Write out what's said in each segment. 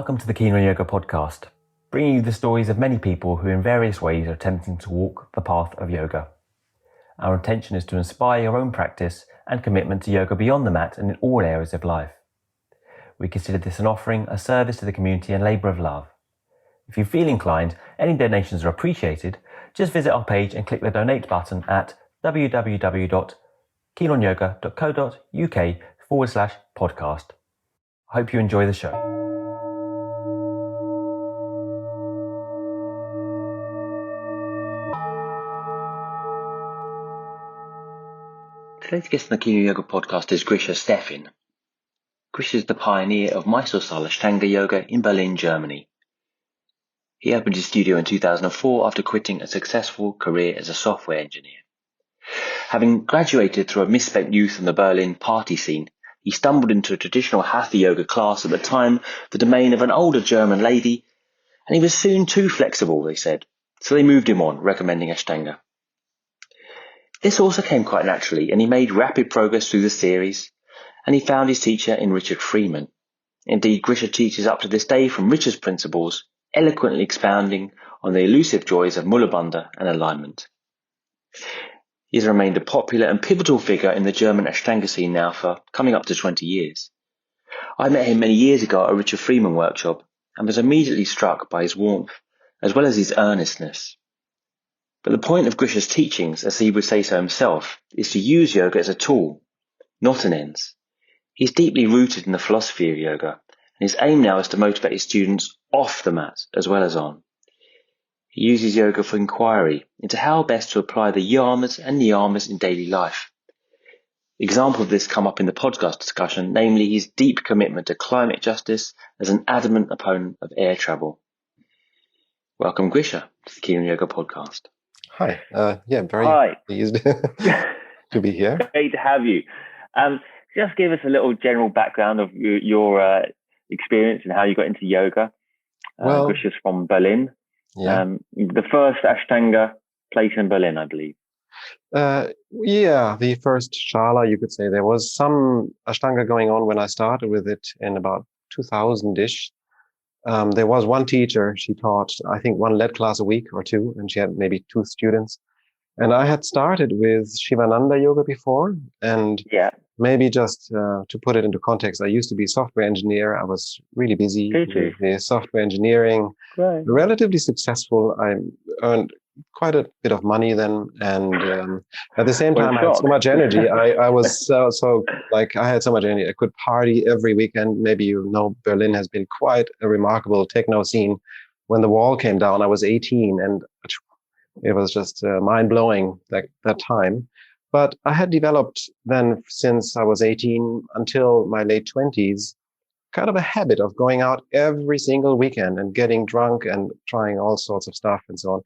Welcome to the Keen on Yoga podcast, bringing you the stories of many people who in various ways are attempting to walk the path of yoga. Our intention is to inspire your own practice and commitment to yoga beyond the mat and in all areas of life. We consider this an offering, a service to the community and labour of love. If you feel inclined, any donations are appreciated. Just visit our page and click the donate button at www.keenonyoga.co.uk/podcast. I hope you enjoy the show. Today's guest on the Keen on Yoga podcast is Grischa Steffin. Grischa is the pioneer of Aṣṭāṅga Aṣṭanga Yoga in Berlin, Germany. He opened his studio in 2004 after quitting a successful career as a software engineer. Having graduated through a misspent youth in the Berlin party scene, he stumbled into a traditional Hatha yoga class at the time, the domain of an older German lady, and he was soon too flexible, they said, so they moved him on, recommending Ashtanga. This also came quite naturally, and he made rapid progress through the series, and he found his teacher in Richard Freeman. Indeed, Grischa teaches up to this day from Richard's principles, eloquently expounding on the elusive joys of Mula Bandha and alignment. He has remained a popular and pivotal figure in the German Ashtanga scene now for coming up to 20 years. I met him many years ago at a Richard Freeman workshop and was immediately struck by his warmth as well as his earnestness. But the point of Grischa's teachings, as he would say so himself, is to use yoga as a tool, not an ends. He's deeply rooted in the philosophy of yoga, and his aim now is to motivate his students off the mat as well as on. He uses yoga for inquiry into how best to apply the yamas and niyamas in daily life. Examples of this come up in the podcast discussion, namely his deep commitment to climate justice as an adamant opponent of air travel. Welcome, Grischa, to the Keen on Yoga podcast. Hi. Very pleased to be here. Great to have you. Just give us a little general background of your experience and how you got into yoga. Grischa's from Berlin. Yeah. The first Ashtanga place in Berlin, I believe. The first Shala, you could say. There was some Ashtanga going on when I started with it in about 2000-ish. There was one teacher, she taught, I think, one lead class a week or two, and she had maybe 2 students. And I had started with Shivananda Yoga before, and maybe just to put it into context, I used to be a software engineer. I was really busy with the software engineering, relatively successful. I earned quite a bit of money then, and at the same time, I had so much energy. I was I had so much energy. I could party every weekend. Maybe Berlin has been quite a remarkable techno scene. When the wall came down, I was 18, and it was just mind-blowing that time. But I had developed then, since I was 18 until my late 20s, kind of a habit of going out every single weekend and getting drunk and trying all sorts of stuff and so on.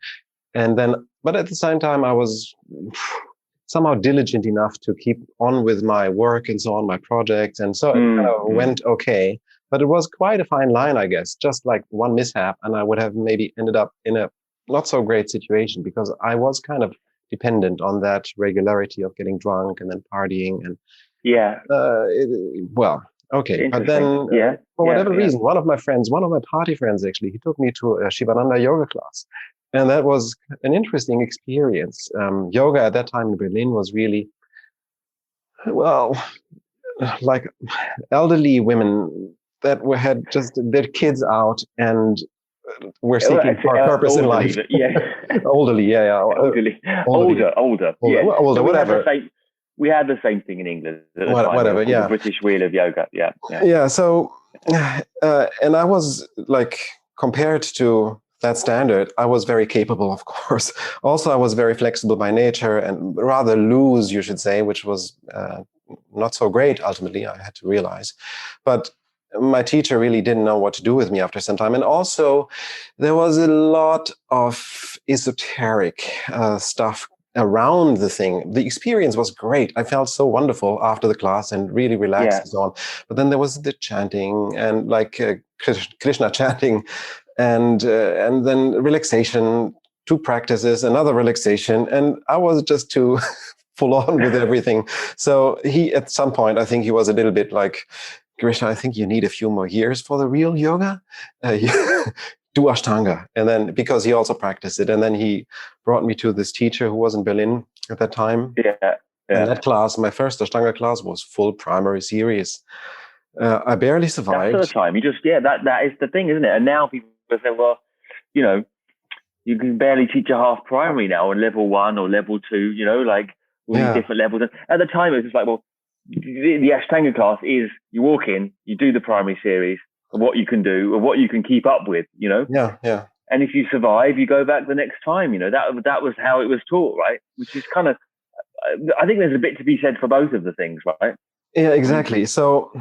And then, but at the same time, I was somehow diligent enough to keep on with my work and so on, my projects. And so it kind of went okay. But it was quite a fine line, I guess, just like one mishap. And I would have maybe ended up in a not so great situation because I was kind of dependent on that regularity of getting drunk and then partying. And but then for whatever reason, one of my party friends, actually, he took me to a Shivananda Yoga class. And that was an interesting experience. Yoga at that time in Berlin was really, like elderly women that had just their kids out and were seeking for a purpose in life. Elderly. Older, whatever. We had the same thing in England at the time. Whatever, the British Wheel of Yoga. So, and I was like, compared to that standard, I was very capable, of course. Also, I was very flexible by nature and rather loose, you should say, which was not so great, ultimately, I had to realize. But my teacher really didn't know what to do with me after some time. And also, there was a lot of esoteric stuff around the thing. The experience was great. I felt so wonderful after the class and really relaxed and so on. But then there was the chanting and like Krishna chanting and then relaxation, 2 practices, another relaxation. And I was just too full on with everything. So he, at some point, I think he was a little bit like Grisha, I think you need a few more years for the real yoga. Do Ashtanga. And then, because he also practiced it. And then he brought me to this teacher who was in Berlin at that time. Yeah. And that class, my first Ashtanga class, was full primary series. I barely survived. That's the time. You just, that is the thing, isn't it? And now people say, well, you know, you can barely teach a half primary now on level 1 or level 2, you know, like all these different levels. And at the time, it was just like, well, the Ashtanga class is you walk in, you do the primary series of what you can do or what you can keep up with, you know? Yeah. And if you survive, you go back the next time, you know, that was how it was taught, right? Which is kind of, I think there's a bit to be said for both of the things, right? Yeah, exactly. So,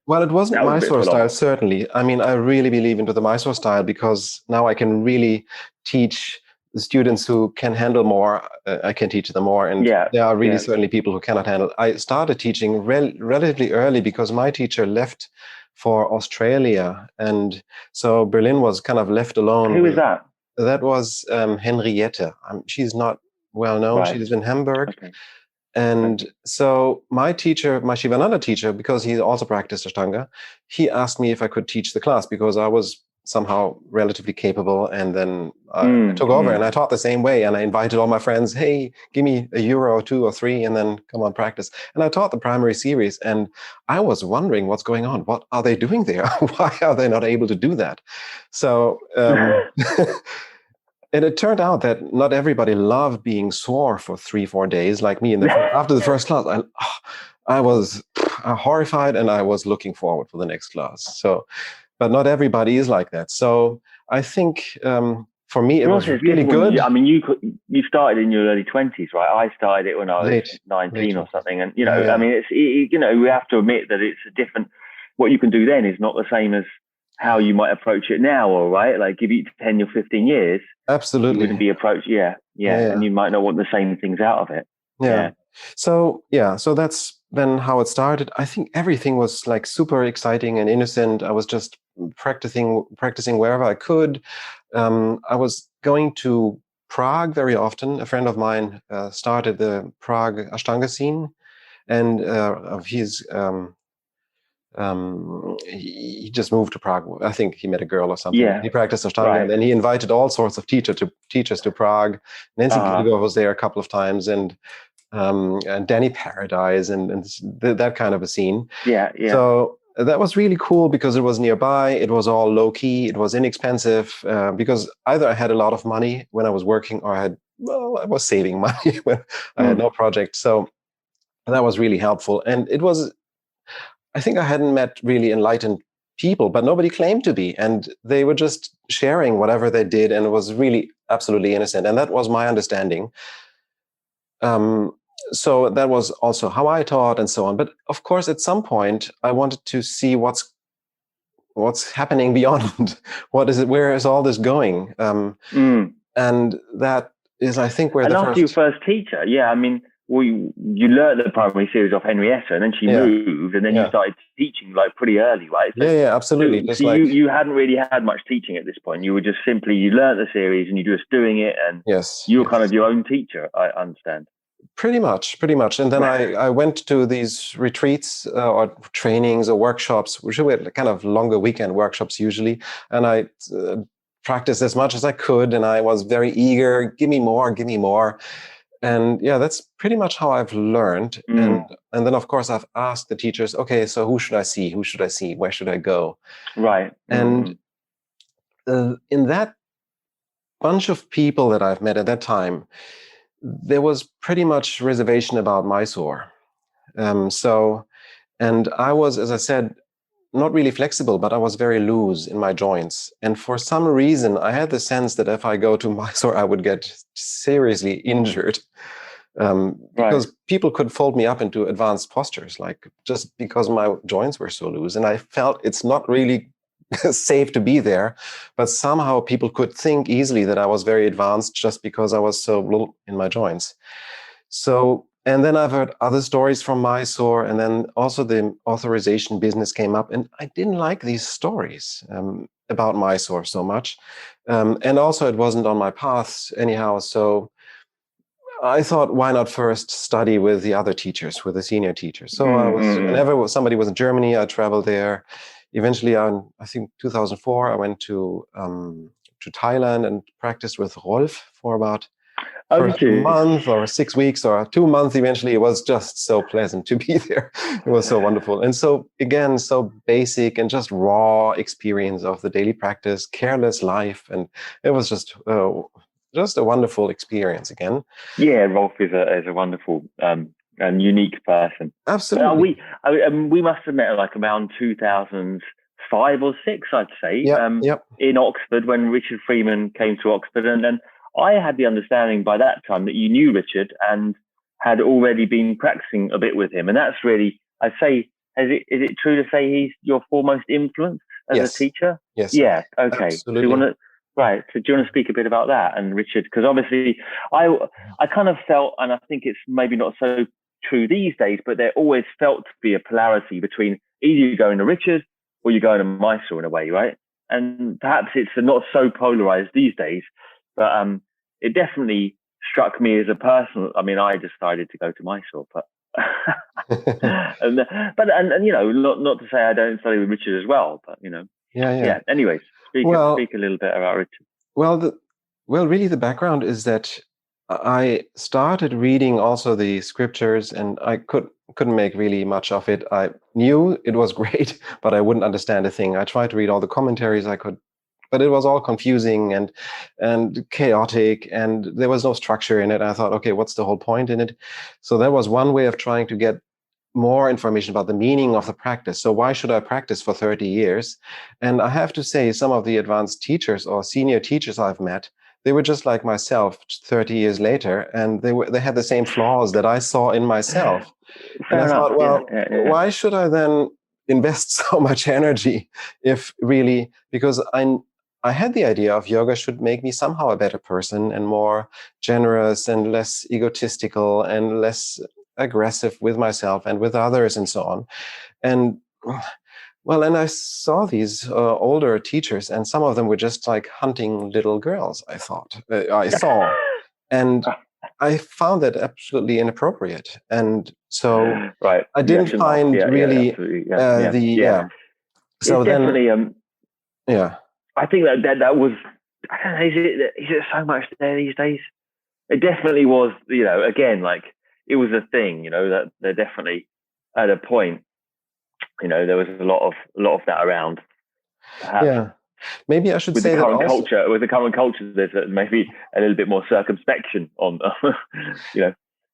well, it wasn't Mysore style, certainly. I mean, I really believe into the Mysore style because now I can really teach the students who can handle more. I can teach them more. And there are really certainly people who cannot handle. I started teaching relatively early because my teacher left for Australia. And so Berlin was kind of left alone. Who is that? That was Henriette. She's not well known. She lives in Hamburg. Okay. And so my teacher, my Shivananda teacher, because he also practiced Ashtanga, he asked me if I could teach the class because I was somehow relatively capable. And then I took over and I taught the same way. And I invited all my friends, hey, give me €1 or 2 or 3 and then come on, practice. And I taught the primary series. And I was wondering what's going on. What are they doing there? Why are they not able to do that? So... And it turned out that not everybody loved being sore for 3-4 days like me. After the first class, I was horrified and I was looking forward for the next class. So, but not everybody is like that. So I think for me, it was really good. I mean, you started in your early 20s, right? I started it when I was 19 or something. And, you know, I mean, you know, we have to admit that it's a different, what you can do then is not the same as how you might approach it now, all right? Like give you 10 or 15 years. Absolutely. You wouldn't be approached, and you might not want the same things out of it. So that's then how it started. I think everything was like super exciting and innocent. I was just practicing wherever I could. I was going to Prague very often. A friend of mine started the Prague Ashtanga scene, and he just moved to Prague. I think he met a girl or something. He practiced Ashtanga, and then he invited all sorts of teachers to Prague. Nancy Gilgo was there a couple of times, and Danny Paradise, and that kind of a scene. So that was really cool because it was nearby. It was all low key. It was inexpensive because either I had a lot of money when I was working, or I was saving money when I had no project. So that was really helpful, and it was. I think I hadn't met really enlightened people, but nobody claimed to be. And they were just sharing whatever they did. And it was really absolutely innocent. And that was my understanding. So that was also how I taught and so on. But of course, at some point, I wanted to see what's happening beyond. What is it? Where is all this going? And that is, I think, where after your first teacher, I mean, well, you learned the primary series off Henrietta, and then she moved, and then you started teaching like pretty early, right? So, absolutely. So you hadn't really had much teaching at this point. You were just simply, you learned the series and you were just doing it, and you were kind of your own teacher, I understand. Pretty much. And then I went to these retreats or trainings or workshops, which were kind of longer weekend workshops usually, and I practiced as much as I could, and I was very eager, give me more. And that's pretty much how I've learned. And then, of course, I've asked the teachers, okay, so who should I see? Where should I go? Right. And in that bunch of people that I've met at that time, there was pretty much reservation about Mysore. And I was, as I said, not really flexible, but I was very loose in my joints. And for some reason, I had the sense that if I go to Mysore, I would get seriously injured because people could fold me up into advanced postures, like just because my joints were so loose. And I felt it's not really safe to be there, but somehow people could think easily that I was very advanced just because I was so little in my joints. So, and then I've heard other stories from Mysore, and then also the authorization business came up, and I didn't like these stories about Mysore so much. And also it wasn't on my path anyhow. So I thought, why not first study with the other teachers, with the senior teachers? So whenever somebody was in Germany, I traveled there. Eventually, I think 2004, I went to Thailand and practiced with Rolf for about first a month or 6 weeks or 2 months. Eventually, it was just so pleasant to be there. It was so wonderful. And so again, so basic and just raw experience of the daily practice, careless life. And it was just a wonderful experience again. Yeah, Rolf is a wonderful and unique person. Absolutely. We must have met like around 2005 or 6, I'd say, in Oxford when Richard Freeman came to Oxford. And then I had the understanding by that time that you knew Richard and had already been practicing a bit with him. And that's really, I'd say, is it true to say he's your foremost influence as a teacher? Yes. Yeah. Okay. Absolutely. So you want to, right. So do you want to speak a bit about that and Richard? Because obviously I kind of felt, and I think it's maybe not so true these days, but there always felt to be a polarity between either you going to Richard or you going to Mysore in a way, right? And perhaps it's not so polarized these days, but it definitely struck me as a personal. I mean, I decided to go to Mysore, but and you know, not to say I don't study with Richard as well, but you know, yeah. Anyways, speak a little bit about Richard. Well, really, the background is that I started reading also the scriptures, and I couldn't make really much of it. I knew it was great, but I wouldn't understand a thing. I tried to read all the commentaries I could, but it was all confusing and chaotic, and there was no structure in it. I thought, okay, what's the whole point in it? So that was one way of trying to get more information about the meaning of the practice. So why should I practice for 30 years? And I have to say, some of the advanced teachers or senior teachers I've met, they were just like myself 30 years later, and they had the same flaws that I saw in myself. Fair enough. Thought, well, why should I then invest so much energy if really, because I had the idea of yoga should make me somehow a better person and more generous and less egotistical and less aggressive with myself and with others and so on. And well, and I saw these older teachers, and some of them were just like hunting little girls, I saw. And I found that absolutely inappropriate. And so I didn't find really So it's then, definitely, I think that was, I don't know, is it so much there these days? It definitely was, you know, again, like it was a thing, you know, that they're definitely at a point, you know, there was a lot of that around. Perhaps. Maybe I should with say the current that culture. With the current culture, there's maybe a little bit more circumspection on, you know,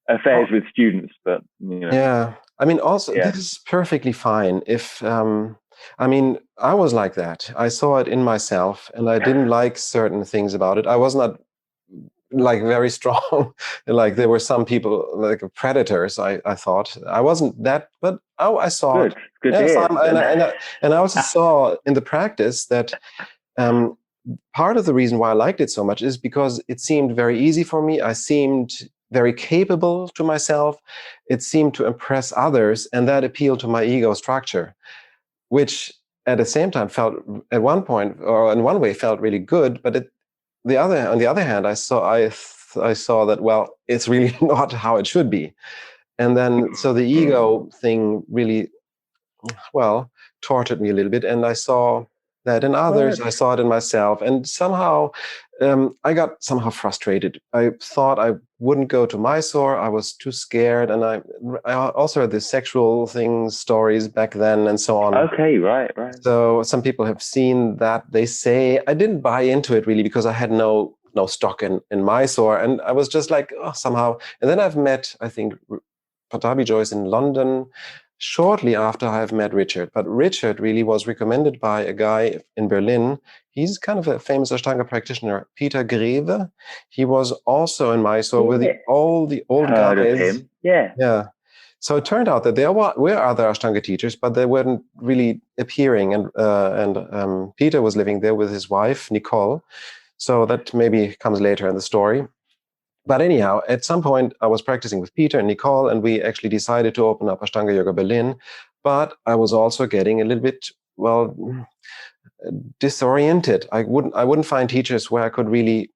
affairs with students. But you know. Yeah, I mean, also this is perfectly fine. If I mean, I was like that. I saw it in myself, and I didn't like certain things about it. I was not like very strong. Like there were some people like predators. I thought I wasn't that, but I saw it. Good to hear. And I also saw in the practice that part of the reason why I liked it so much is because it seemed very easy for me. I seemed very capable to myself. It seemed to impress others, and that appealed to my ego structure, which at the same time felt at one point, or in one way, felt really good. But on the other hand, I saw that, well, it's really not how it should be. And then so the ego thing really, well, tortured me a little bit, and I saw that in others. I saw it in myself, and somehow I got somehow frustrated. I thought I wouldn't go to Mysore. I was too scared, and I also had the sexual stories back then, and so on. Okay, right. So some people have seen that. They say I didn't buy into it really because I had no stock in Mysore, and I was just like, oh, somehow. And then I've met, I think, Patabi Joyce in London shortly after I've met Richard. But Richard really was recommended by a guy in Berlin. He's kind of a famous Ashtanga practitioner, Peter Greve. He was also in Mysore with all the old guys. Yeah. So it turned out that there were other Ashtanga teachers, but they weren't really appearing. And Peter was living there with his wife, Nicole. So that maybe comes later in the story. But anyhow, at some point, I was practicing with Peter and Nicole, and we actually decided to open up Aṣṭāṅga Yoga Berlin. But I was also getting a little bit, well, disoriented. I wouldn't find teachers where I could really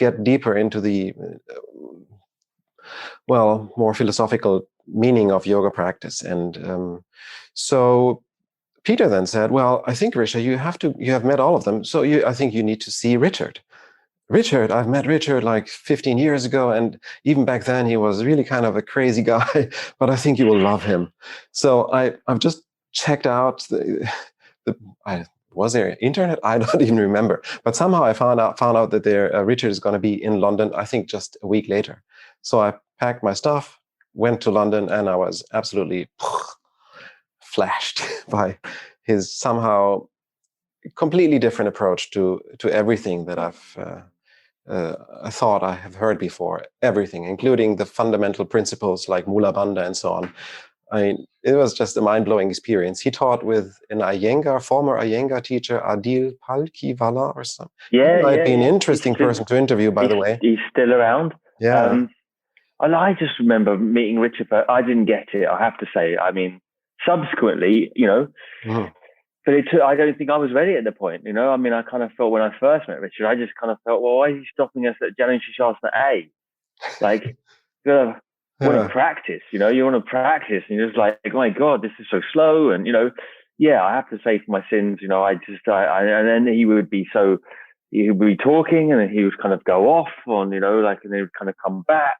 get deeper into the well, more philosophical meaning of yoga practice. And so Peter then said, well, I think, Grischa, you have met all of them. So I think you need to see Richard. I've met Richard like 15 years ago. And even back then he was really kind of a crazy guy, but I think you will love him. So I've just checked out was there internet? I don't even remember. But somehow I found out that Richard is going to be in London, I think just a week later. So I packed my stuff, went to London, and I was absolutely flashed by his somehow completely different approach to everything that I thought I have heard before. Everything, including the fundamental principles like Mula Bandha and so on. I mean, it was just a mind-blowing experience. He taught with an former Iyengar teacher, Adil Palkivala or something. Yeah, he might be an interesting person to interview, by the way. He's still around. Yeah. I just remember meeting Richard, but I didn't get it, I have to say. I mean, subsequently, but I don't think I was ready at the point, I mean, I kind of felt when I first met Richard, I just kind of felt, well, why is he stopping us at Jnana Shasana A? Like, want to practice, you want to practice, and you're just like, oh my God, this is so slow. And, I have to say for my sins, and then he would be talking and then he would kind of go off on, and they would kind of come back,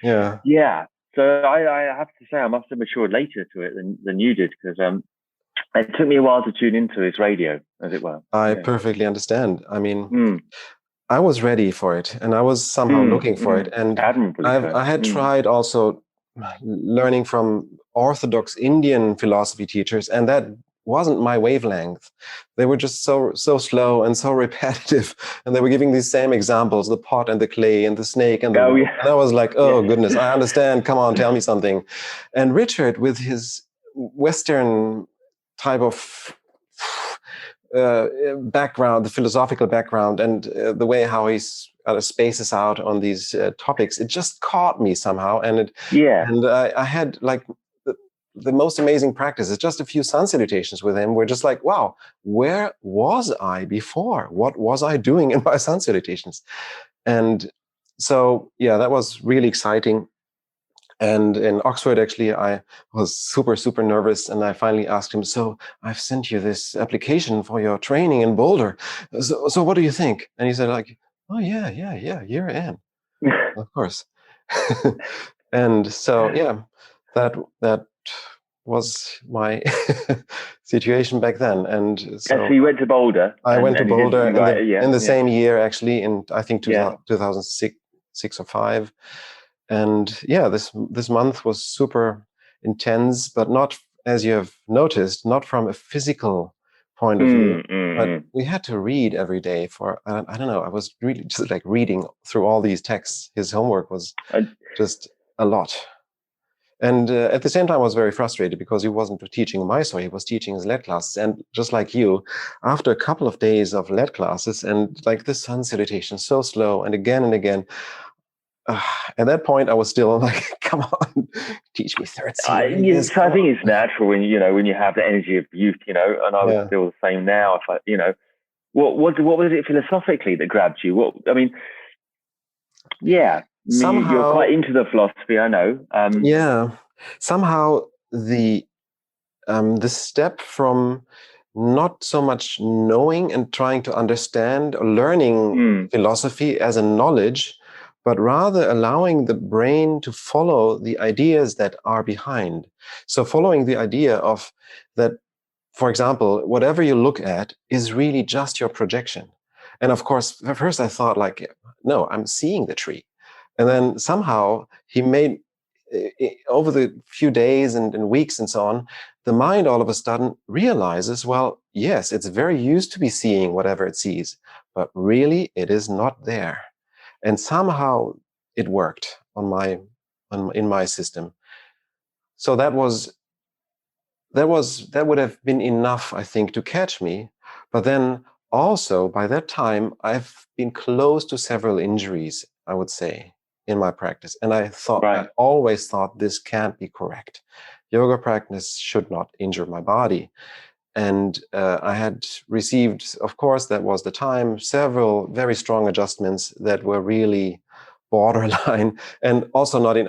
Yeah. Yeah. So I have to say I must have matured later to it than you did, because it took me a while to tune into his radio, as it were. I perfectly understand. I mean, I was ready for it, and I was somehow looking for it. And I had tried also learning from orthodox Indian philosophy teachers, and that wasn't my wavelength. They were just so slow and so repetitive, and they were giving these same examples: the pot and the clay and the snake and the rope. And I was like, oh goodness, I understand. Come on, tell me something. And Richard, with his Western type of background, the philosophical background, and the way how he spaces out on these topics, it just caught me somehow. And I had like the most amazing practices. Just a few sun salutations with him were just like, wow, where was I before? What was I doing in my sun salutations? And so, that was really exciting. And in Oxford, actually, I was super, super nervous. And I finally asked him, so I've sent you this application for your training in Boulder. So what do you think? And he said like, oh, yeah, you're in. Of course. And so, that was my situation back then. And so you went to Boulder. I went to Boulder in the same year, actually, in I think 2006 or 5. And this month was super intense, but not, as you have noticed, not from a physical point of view. But we had to read every day for, I don't know, I was really just like reading through all these texts. His homework was just a lot. And at the same time, I was very frustrated because he wasn't teaching Mysore, he was teaching his lead classes. And just like you, after a couple of days of lead classes and like the sun salutation so slow and again, at that point, I was still like, "Come on, teach me third series." I think it's natural when you have the energy of youth, and I was still the same now. If what was it philosophically that grabbed you? Somehow, you're quite into the philosophy, I know. Somehow the step from not so much knowing and trying to understand or learning philosophy as a knowledge, but rather allowing the brain to follow the ideas that are behind. So following the idea of that, for example, whatever you look at is really just your projection. And of course, at first I thought like, no, I'm seeing the tree. And then somehow he made, over the few days and weeks and so on, the mind all of a sudden realizes, well, yes, it's very used to be seeing whatever it sees, but really it is not there. And somehow it worked in my system. So that would have been enough, I think, to catch me. But then also by that time, I've been close to several injuries, I would say, in my practice. And I always thought this can't be correct. Yoga practice should not injure my body. And I had received, of course, that was the time, several very strong adjustments that were really borderline, and also not in.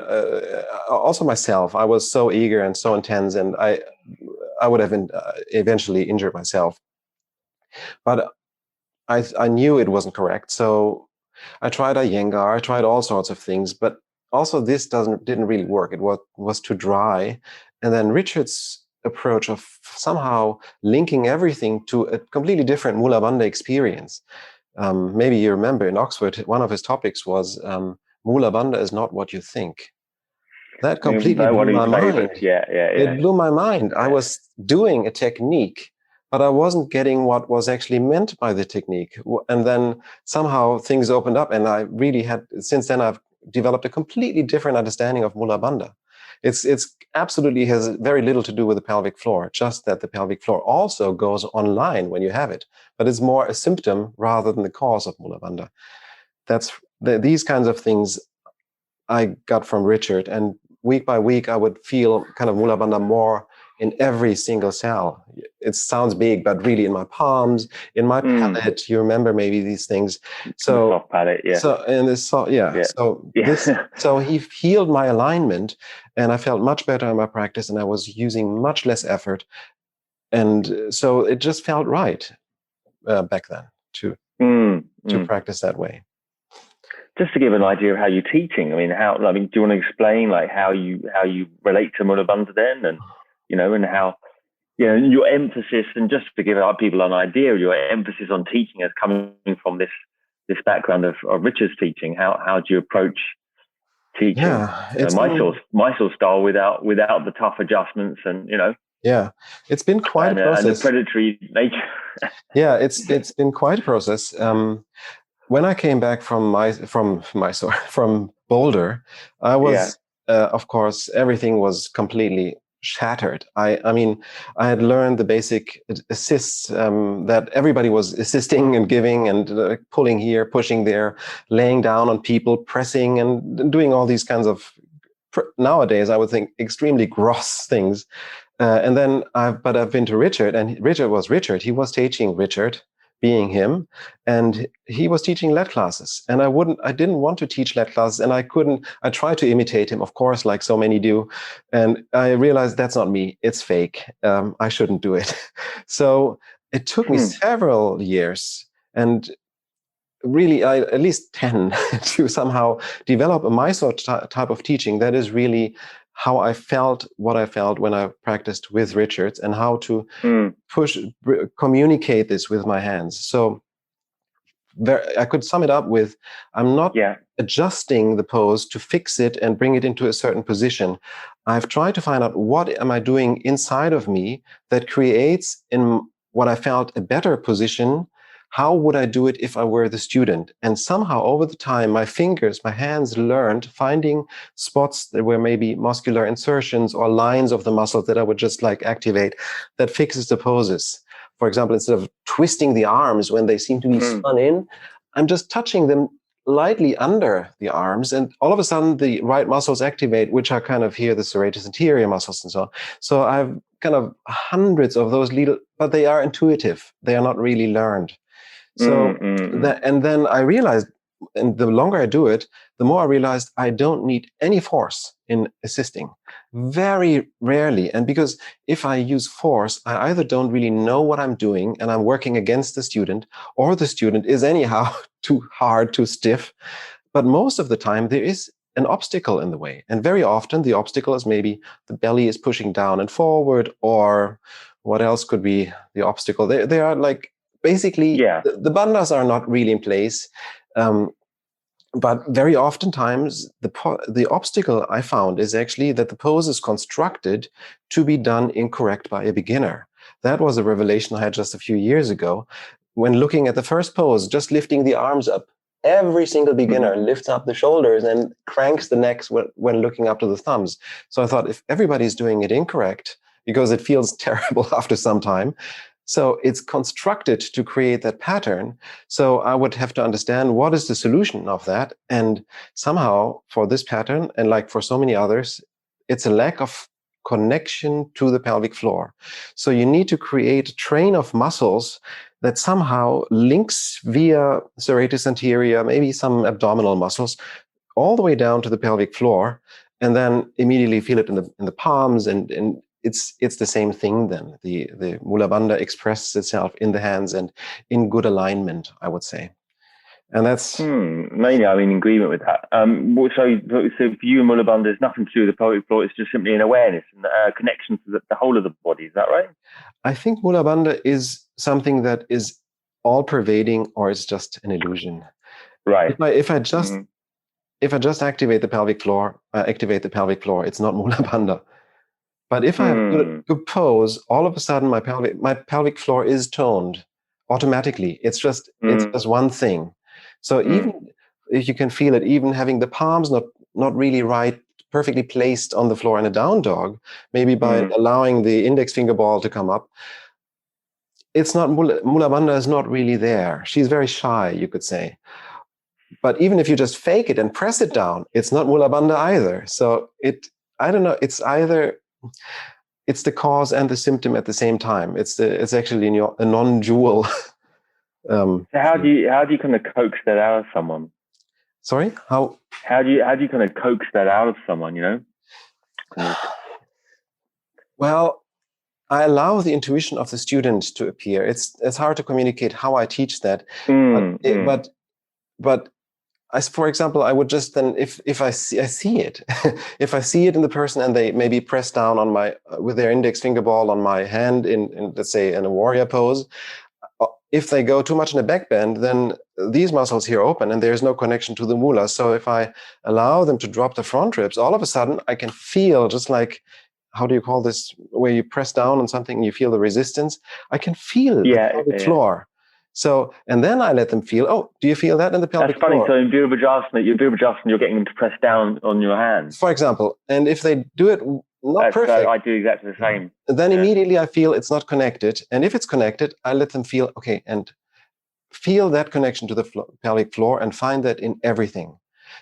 Also myself, I was so eager and so intense, and I would have eventually injured myself. But I knew it wasn't correct, so I tried Iyengar, I tried all sorts of things, but also this didn't really work. It was too dry. And then Richard's approach of somehow linking everything to a completely different Mula Bandha experience. Maybe you remember in Oxford, one of his topics was Mula Bandha is not what you think. That completely blew my mind. Yeah. It blew my mind. I was doing a technique, but I wasn't getting what was actually meant by the technique. And then somehow things opened up, and I really since then I've developed a completely different understanding of Mula Bandha. It's absolutely has very little to do with the pelvic floor, just that the pelvic floor also goes online when you have it, but it's more a symptom rather than the cause of Mula Bandha. These kinds of things I got from Richard, and week by week I would feel kind of Mula Bandha more in every single cell. It sounds big, but really in my palms, in my palate. You remember maybe these things. So soft palate, yeah. So in this, so he healed my alignment, and I felt much better in my practice, and I was using much less effort, and so it just felt right back then to practice that way. Just to give an idea of how you're teaching, do you want to explain like how you relate to Mula Bandha then, and and how your emphasis, and just to give people an idea, your emphasis on teaching is coming from this background of Richard's teaching. How do you approach teaching? Yeah, it's Mysore style without the tough adjustments, and Yeah, it's been quite a process. And the predatory nature. Yeah, it's been quite a process. When I came back from Boulder, I was, of course, everything was completely shattered. I had learned the basic assists that everybody was assisting and giving and pulling here, pushing there, laying down on people, pressing, and doing all these kinds of, nowadays I would think, extremely gross things. And then I've been to Richard, and Richard was Richard. He was teaching Richard, being him, and he was teaching lead classes, and I didn't want to teach lead classes, and I tried to imitate him, of course, like so many do, and I realized that's not me, it's fake. I shouldn't do it. So it took me several years, and really at least 10 to somehow develop a Mysore type of teaching that is really how I felt, what I felt when I practiced with Richards, and how to communicate this with my hands. So I could sum it up with, I'm not adjusting the pose to fix it and bring it into a certain position. I've tried to find out what am I doing inside of me that creates, in what I felt, a better position. How would I do it if I were the student? And somehow over the time, my hands learned finding spots that were maybe muscular insertions or lines of the muscles that I would just like activate that fixes the poses. For example, instead of twisting the arms when they seem to be spun in, I'm just touching them lightly under the arms, and all of a sudden the right muscles activate, which are kind of here, the serratus anterior muscles and so on. So I've kind of hundreds of those little, but they are intuitive. They are not really learned. So and then I realized, and the longer I do it, the more I realized I don't need any force in assisting. Very rarely. And because if I use force, I either don't really know what I'm doing and I'm working against the student, or the student is anyhow too hard, too stiff. But most of the time there is an obstacle in the way. And very often the obstacle is maybe the belly is pushing down and forward, or what else could be the obstacle? They are like, basically, the bandhas are not really in place. But very oftentimes, the obstacle I found is actually that the pose is constructed to be done incorrect by a beginner. That was a revelation I had just a few years ago. When looking at the first pose, just lifting the arms up, every single beginner lifts up the shoulders and cranks the necks when looking up to the thumbs. So I thought, if everybody's doing it incorrect, because it feels terrible after some time, so it's constructed to create that pattern. So I would have to understand what is the solution of that. And somehow for this pattern, and like for so many others, it's a lack of connection to the pelvic floor. So you need to create a train of muscles that somehow links via serratus anterior, maybe some abdominal muscles, all the way down to the pelvic floor, and then immediately feel it in the palms, and it's the same thing then. The Mula Bandha expresses itself in the hands and in good alignment, I would say. And that's mainly, I'm in agreement with that. So for you, Mula Bandha, there's nothing to do with the pelvic floor. It's just simply an awareness and connection to the whole of the body. Is that right? I think Mula Bandha is something that is all pervading, or it's just an illusion. Right. If I just activate the pelvic floor, it's not Mula Bandha. But if I have a good pose, all of a sudden my pelvic floor is toned automatically. It's just one thing. So even if you can feel it, even having the palms not really right, perfectly placed on the floor in a down dog, maybe by allowing the index finger ball to come up, it's not Mula Bandha is not really there. She's very shy, you could say. But even if you just fake it and press it down, it's not Mula Bandha either. So I don't know. It's the cause and the symptom at the same time. It's actually a non-dual. So how do you kind of coax that out of someone? Sorry, how do you kind of coax that out of someone? Well, I allow the intuition of the student to appear. It's hard to communicate how I teach that, but for example, I would just then, if I see it, if I see it in the person and they maybe press down with their index finger ball on my hand in let's say in a warrior pose, if they go too much in a back bend, then these muscles here open and there's no connection to the mula. So if I allow them to drop the front ribs, all of a sudden I can feel, just like, how do you call this, where you press down on something and you feel the resistance? I can feel the pelvic floor. So, and then I let them feel, oh, do you feel that in the pelvic floor? That's funny. So in Virabhadrasana, you're getting them to press down on your hands. For example, and if they do it not perfect, I do exactly the same. Then immediately I feel it's not connected. And if it's connected, I let them feel, okay, and feel that connection to the pelvic floor and find that in everything.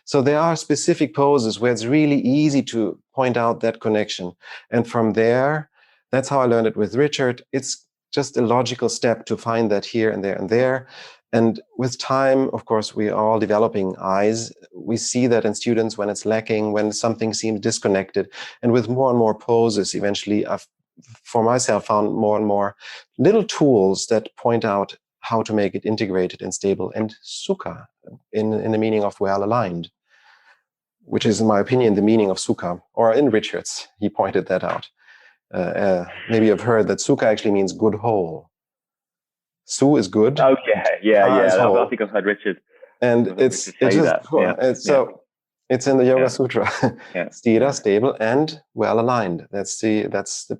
So there are specific poses where it's really easy to point out that connection. And from there, that's how I learned it with Richard. It's just a logical step to find that here and there and there. And with time, of course, we are all developing eyes. We see that in students when it's lacking, when something seems disconnected. And with more and more poses, eventually I've, for myself, found more and more little tools that point out how to make it integrated and stable and sukha in the meaning of well aligned, which is, in my opinion, the meaning of sukha. Or in Richard's, he pointed that out. Maybe you've heard that sukha actually means good whole. Su is good. Oh yeah. I think I've heard Richard. And it's in the Yoga Sutra. Sthira, stable, and well aligned. That's the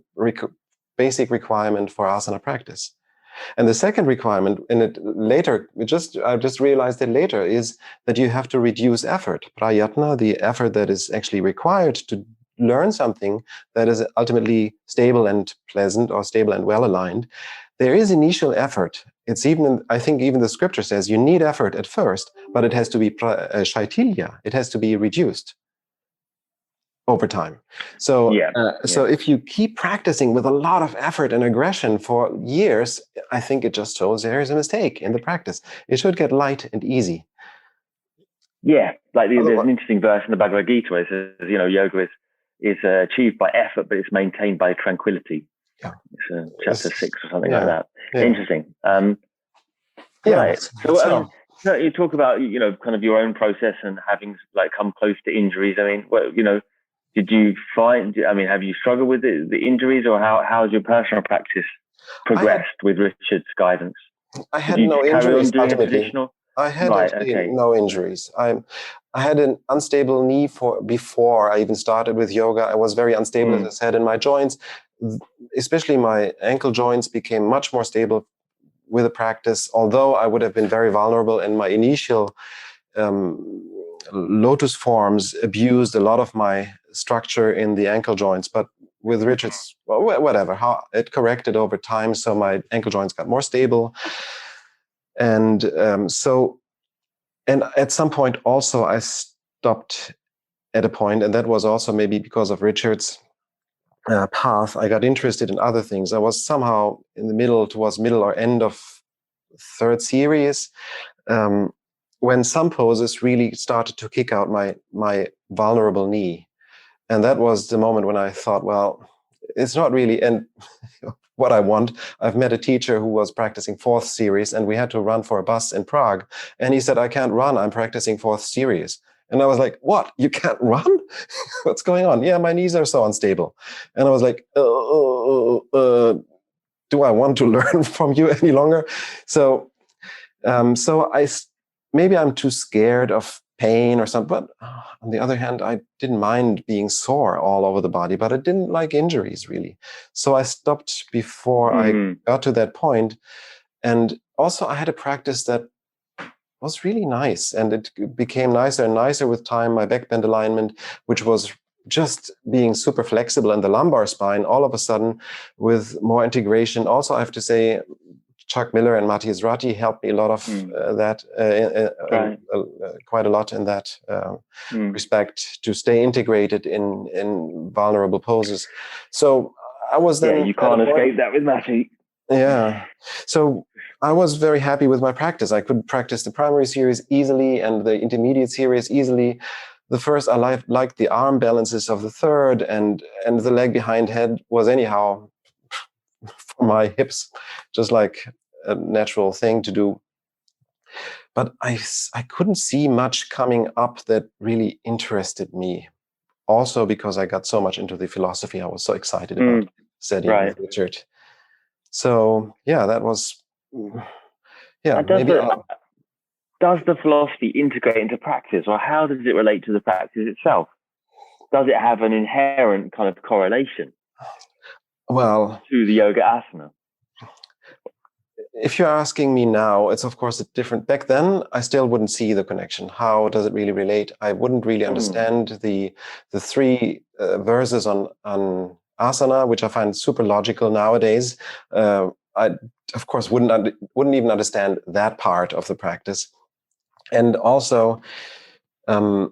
basic requirement for asana practice. And the second requirement, I just realized it later, is that you have to reduce effort. Prayatna, the effort that is actually required to learn something that is ultimately stable and pleasant, or stable and well aligned. There is initial effort. It's I think even the scripture says you need effort at first, but it has to be shaitilya. It has to be reduced over time. So, so if you keep practicing with a lot of effort and aggression for years, I think it just shows there is a mistake in the practice. It should get light and easy. Yeah, like there's an interesting verse in the Bhagavad Gita where it says, yoga is achieved by effort, but it's maintained by tranquility. Yeah, it's chapter 6 or something like that. Yeah. Interesting. Right. So you talk about kind of your own process and having come close to injuries. I mean, did you find? I mean, have you struggled with the injuries, or how has your personal practice progressed with Richard's guidance? I had no injuries ultimately. I had no injuries. I had an unstable knee before I even started with yoga. I was very unstable, as I said, in my joints. Especially my ankle joints became much more stable with the practice, although I would have been very vulnerable, and my initial lotus forms abused a lot of my structure in the ankle joints. But with Richard's, how it corrected over time, so my ankle joints got more stable. And and at some point also I stopped at a point, and that was also maybe because of Richard's path. I got interested in other things. I was somehow towards middle or end of third series. when some poses really started to kick out my vulnerable knee. And that was the moment when I thought, well, it's not really and what I want. I've met a teacher who was practicing fourth series, and we had to run for a bus in Prague. And he said, I can't run. I'm practicing fourth series. And I was like, what? You can't run? What's going on? Yeah, my knees are so unstable. And I was like, do I want to learn from you any longer? So maybe I'm too scared of pain or something. But on the other hand, I didn't mind being sore all over the body, but I didn't like injuries really. So I stopped before I got to that point. And also I had a practice that was really nice, and it became nicer and nicer with time. My back bend alignment, which was just being super flexible in the lumbar spine, all of a sudden with more integration. Also, I have to say, Chuck Miller and Matthias Ratti helped me a lot of that, quite a lot in that respect, to stay integrated in vulnerable poses. So I was then... Yeah, you can't escape that with Matty. Yeah. So I was very happy with my practice. I could practice the primary series easily and the intermediate series easily. The first, I liked the arm balances of the third, and the leg behind head was anyhow for my hips, just like a natural thing to do. But I couldn't see much coming up that really interested me. Also because I got so much into the philosophy, I was so excited about studying with Richard. So yeah, that was Does the philosophy integrate into practice, or how does it relate to the practice itself? Does it have an inherent kind of correlation to the yoga asana? If you're asking me now, it's of course a different. Back then, I still wouldn't see the connection. How does it really relate? I wouldn't really understand the three verses on asana, which I find super logical nowadays. I, of course, wouldn't even understand that part of the practice. And also, but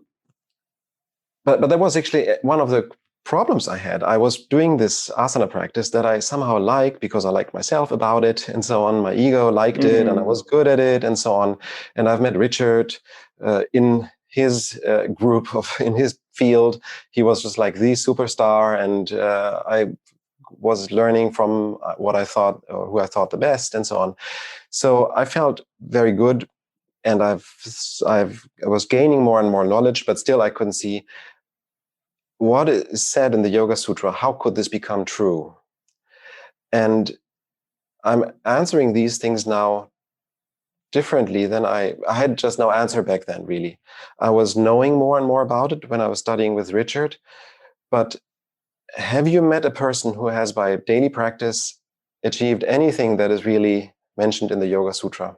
that was actually one of the problems I had. I was doing this asana practice that I somehow liked because I liked myself about it and so on. My ego liked it and I was good at it and so on. And I've met Richard in his group in his field. He was just like the superstar, and I was learning from what I thought, or who I thought the best and so on. So I felt very good. And I was gaining more and more knowledge, but still I couldn't see what is said in the Yoga Sutra. How could this become true? And I'm answering these things now differently than I had just no answer back then, really. I was knowing more and more about it when I was studying with Richard. But have you met a person who has, by daily practice, achieved anything that is really mentioned in the Yoga Sutra?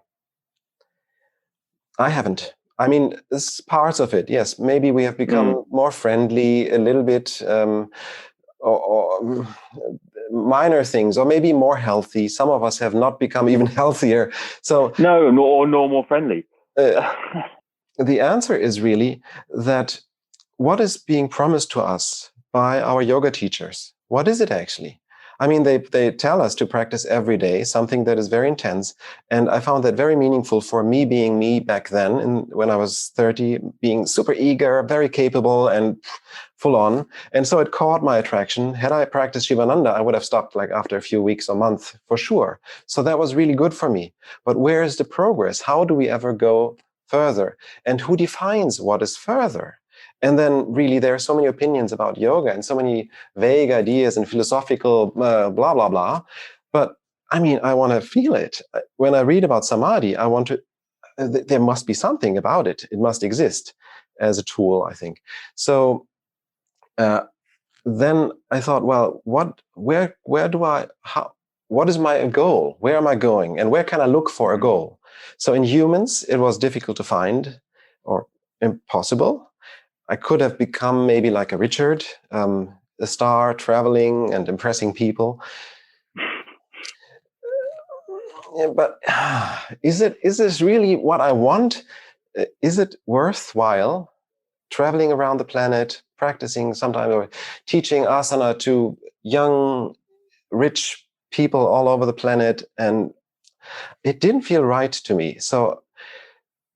I haven't. I mean, this parts of it, yes. Maybe we have become more friendly a little bit, or minor things, or maybe more healthy. Some of us have not become even healthier. So or more friendly. The answer is really that what is being promised to us by our yoga teachers? What is it actually? I mean, they tell us to practice every day, something that is very intense. And I found that very meaningful for me, being me back then, when I was 30, being super eager, very capable and full on. And so it caught my attraction. Had I practiced Shivananda, I would have stopped like after a few weeks or months for sure. So that was really good for me. But where is the progress? How do we ever go further? And who defines what is further? And then really there are so many opinions about yoga and so many vague ideas and philosophical blah, blah, blah. But I mean, I want to feel it. When I read about samadhi, I want to, there must be something about it. It must exist as a tool, I think. So then I thought, well, what is my goal? Where am I going? And where can I look for a goal? So in humans, it was difficult to find or impossible. I could have become maybe like a Richard, a star, traveling and impressing people. But is this really what I want? Is it worthwhile traveling around the planet, practicing sometimes, or teaching asana to young, rich people all over the planet? And it didn't feel right to me. So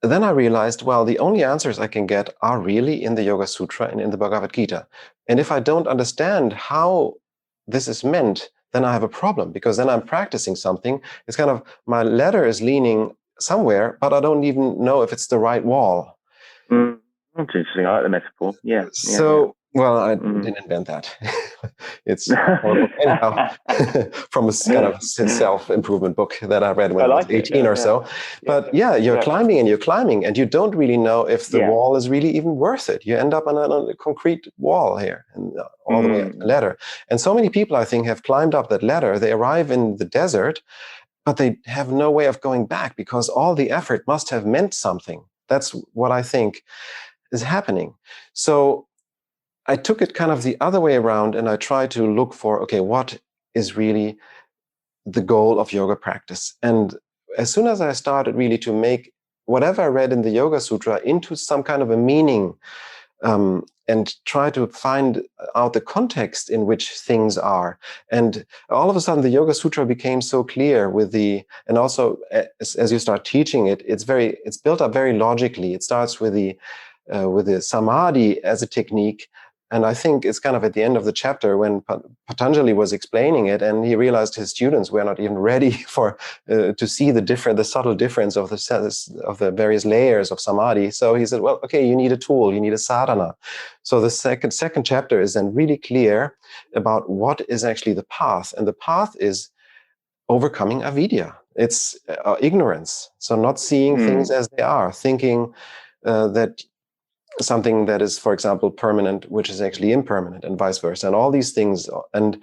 then I realized, well, the only answers I can get are really in the Yoga Sutra and in the Bhagavad Gita. And if I don't understand how this is meant, then I have a problem, because then I'm practicing something. It's kind of, my ladder is leaning somewhere, but I don't even know if it's the right wall. That's interesting. I like the metaphor. Yeah. So, well, I didn't invent that. It's anyhow from a kind of self-improvement book that I read when I was 18 or so. But yeah, you're climbing and you don't really know if the wall is really even worth it. You end up on a concrete wall here and all the way up the ladder. And so many people, I think, have climbed up that ladder. They arrive in the desert, but they have no way of going back, because all the effort must have meant something. That's what I think is happening. So I took it kind of the other way around, and I tried to look for, okay, what is really the goal of yoga practice? And as soon as I started really to make whatever I read in the Yoga Sutra into some kind of a meaning, and try to find out the context in which things are. And all of a sudden, the Yoga Sutra became so clear and also as you start teaching it, it's built up very logically. It starts with the samadhi as a technique. And I think it's kind of at the end of the chapter when Patanjali was explaining it, and he realized his students were not even ready to see the subtle difference of the various layers of samadhi. So he said, well, okay, you need a tool, you need a sadhana. So the second chapter is then really clear about what is actually the path. And the path is overcoming avidya. It's ignorance. So not seeing things as they are, thinking that something that is, for example, permanent, which is actually impermanent, and vice versa, and all these things. And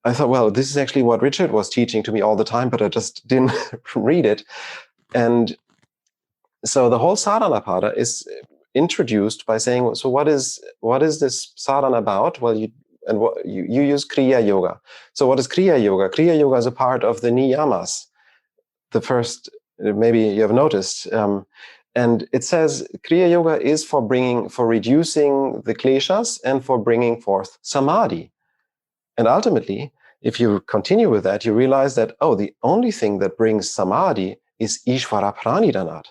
I thought, well, this is actually what Richard was teaching to me all the time, but I just didn't read it. And so the whole sadhana pada is introduced by saying, so what is this sadhana about? Well, you use Kriya Yoga. So what is Kriya Yoga? Kriya Yoga is a part of the niyamas. The first, maybe you have noticed, and it says Kriya Yoga is for reducing the kleshas and for bringing forth samadhi. And ultimately, if you continue with that, you realize that, the only thing that brings samadhi is Ishvara Pranidanat.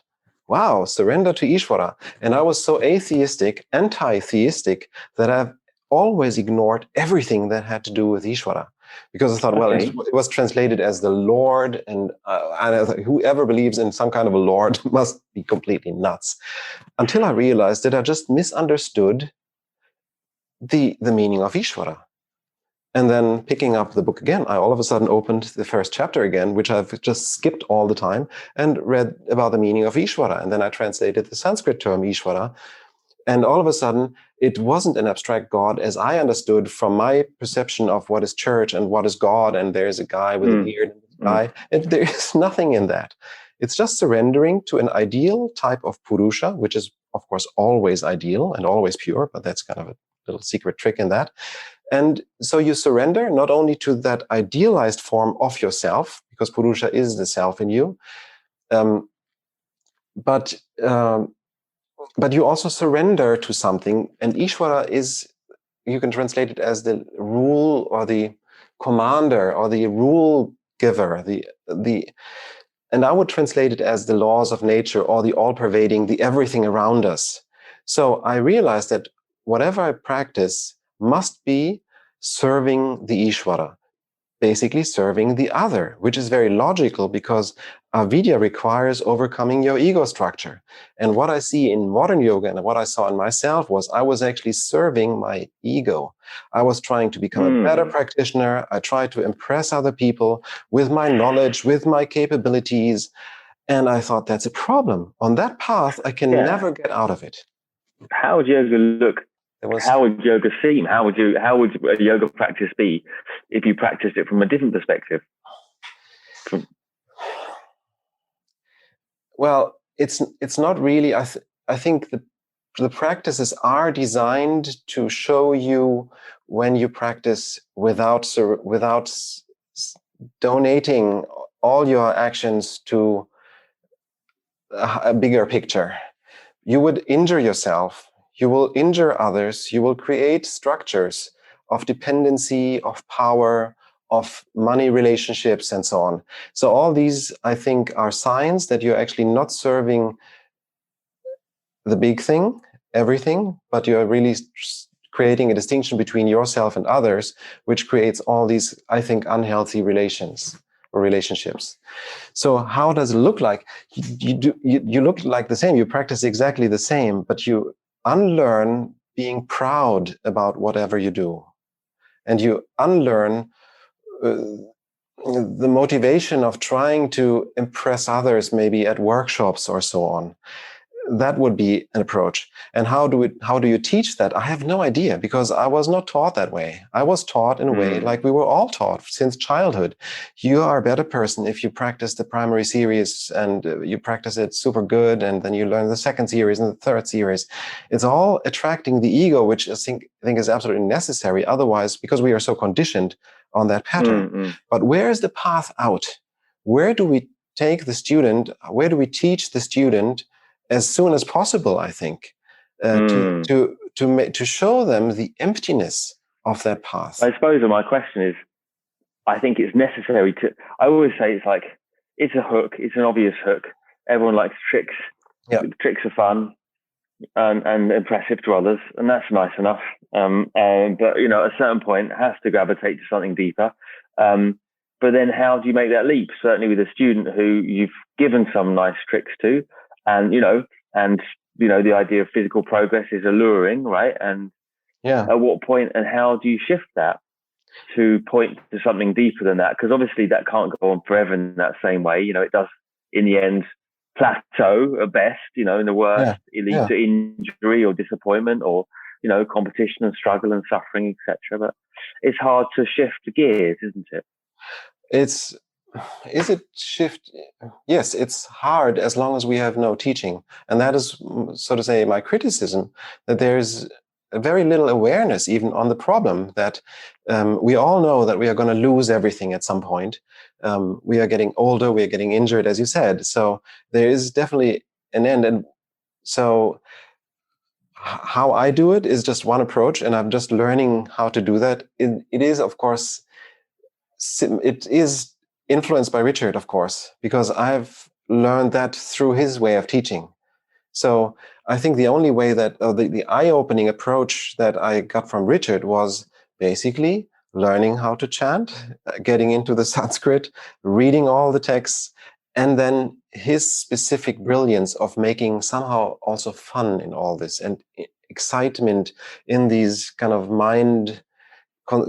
Wow, surrender to Ishvara. And I was so atheistic, anti-theistic, that I've always ignored everything that had to do with Ishvara. Because I thought, well, it was translated as the Lord, and I thought, whoever believes in some kind of a Lord must be completely nuts. Until I realized that I just misunderstood the meaning of Ishvara. And then picking up the book again, I all of a sudden opened the first chapter again, which I've just skipped all the time, and read about the meaning of Ishvara. And then I translated the Sanskrit term Ishvara. And all of a sudden, it wasn't an abstract God as I understood from my perception of what is church and what is God. And there's a guy with a beard and a guy. And there is nothing in that. It's just surrendering to an ideal type of Purusha, which is, of course, always ideal and always pure, but that's kind of a little secret trick in that. And so you surrender not only to that idealized form of yourself, because Purusha is the self in you, but you also surrender to something. And Ishvara is, you can translate it as the rule or the commander or the rule giver, and I would translate it as the laws of nature or the all-pervading, the everything around us. So I realized that whatever I practice must be serving the Ishvara, basically serving the other, which is very logical because avidya requires overcoming your ego structure. And what I see in modern yoga and what I saw in myself was I was actually serving my ego. I was trying to become a better practitioner. I tried to impress other people with my knowledge, with my capabilities. And I thought that's a problem. On that path, I can never get out of it. How would yoga look? How would yoga seem? How would a yoga practice be if you practiced it from a different perspective? Well, it's not really. I think the practices are designed to show you when you practice without donating all your actions to a bigger picture. You would injure yourself. You will injure others. You will create structures of dependency, of power, of money relationships, and so on. So all these, I think, are signs that you're actually not serving the big thing, everything, but you're really creating a distinction between yourself and others, which creates all these, I think, unhealthy relationships. So how does it look like? You look like the same, you practice exactly the same, but you unlearn being proud about whatever you do. And you unlearn the motivation of trying to impress others, maybe at workshops or so on. That would be an approach. And how do you teach that? I have no idea, because I was not taught that way. I was taught in a way like we were all taught since childhood. You are a better person if you practice the primary series and you practice it super good, and then you learn the second series and the third series. It's all attracting the ego, which I think is absolutely necessary. Otherwise, because we are so conditioned on that pattern. But where is the path out? Where do we take the student? Where do we teach the student as soon as possible, I think, to show them the emptiness of that path? I suppose my question is, I think it's necessary to, I always say it's a hook, it's an obvious hook. Everyone likes tricks. Yeah. Tricks are fun and impressive to others, and that's nice enough. But, you know, at a certain point, it has to gravitate to something deeper. But then how do you make that leap? Certainly with a student who you've given some nice tricks to, and the idea of physical progress is alluring, right? And at what point and how do you shift that to point to something deeper than that? Because obviously that can't go on forever in that same way. You know, it does in the end plateau at best, you know, in the worst, it leads to injury or disappointment or, you know, competition and struggle and suffering, etc. But it's hard to shift gears, isn't it? Is it shift? Yes, it's hard as long as we have no teaching. And that is, so to say, my criticism, that there's very little awareness even on the problem, that we all know that we are going to lose everything at some point. We are getting older, we are getting injured, as you said. So there is definitely an end. And so how I do it is just one approach, and I'm just learning how to do that. It is, of course, it is influenced by Richard, of course, because I've learned that through his way of teaching. So I think the only way that the eye-opening approach that I got from Richard was basically learning how to chant, getting into the Sanskrit, reading all the texts, and then his specific brilliance of making somehow also fun in all this and excitement in these kind of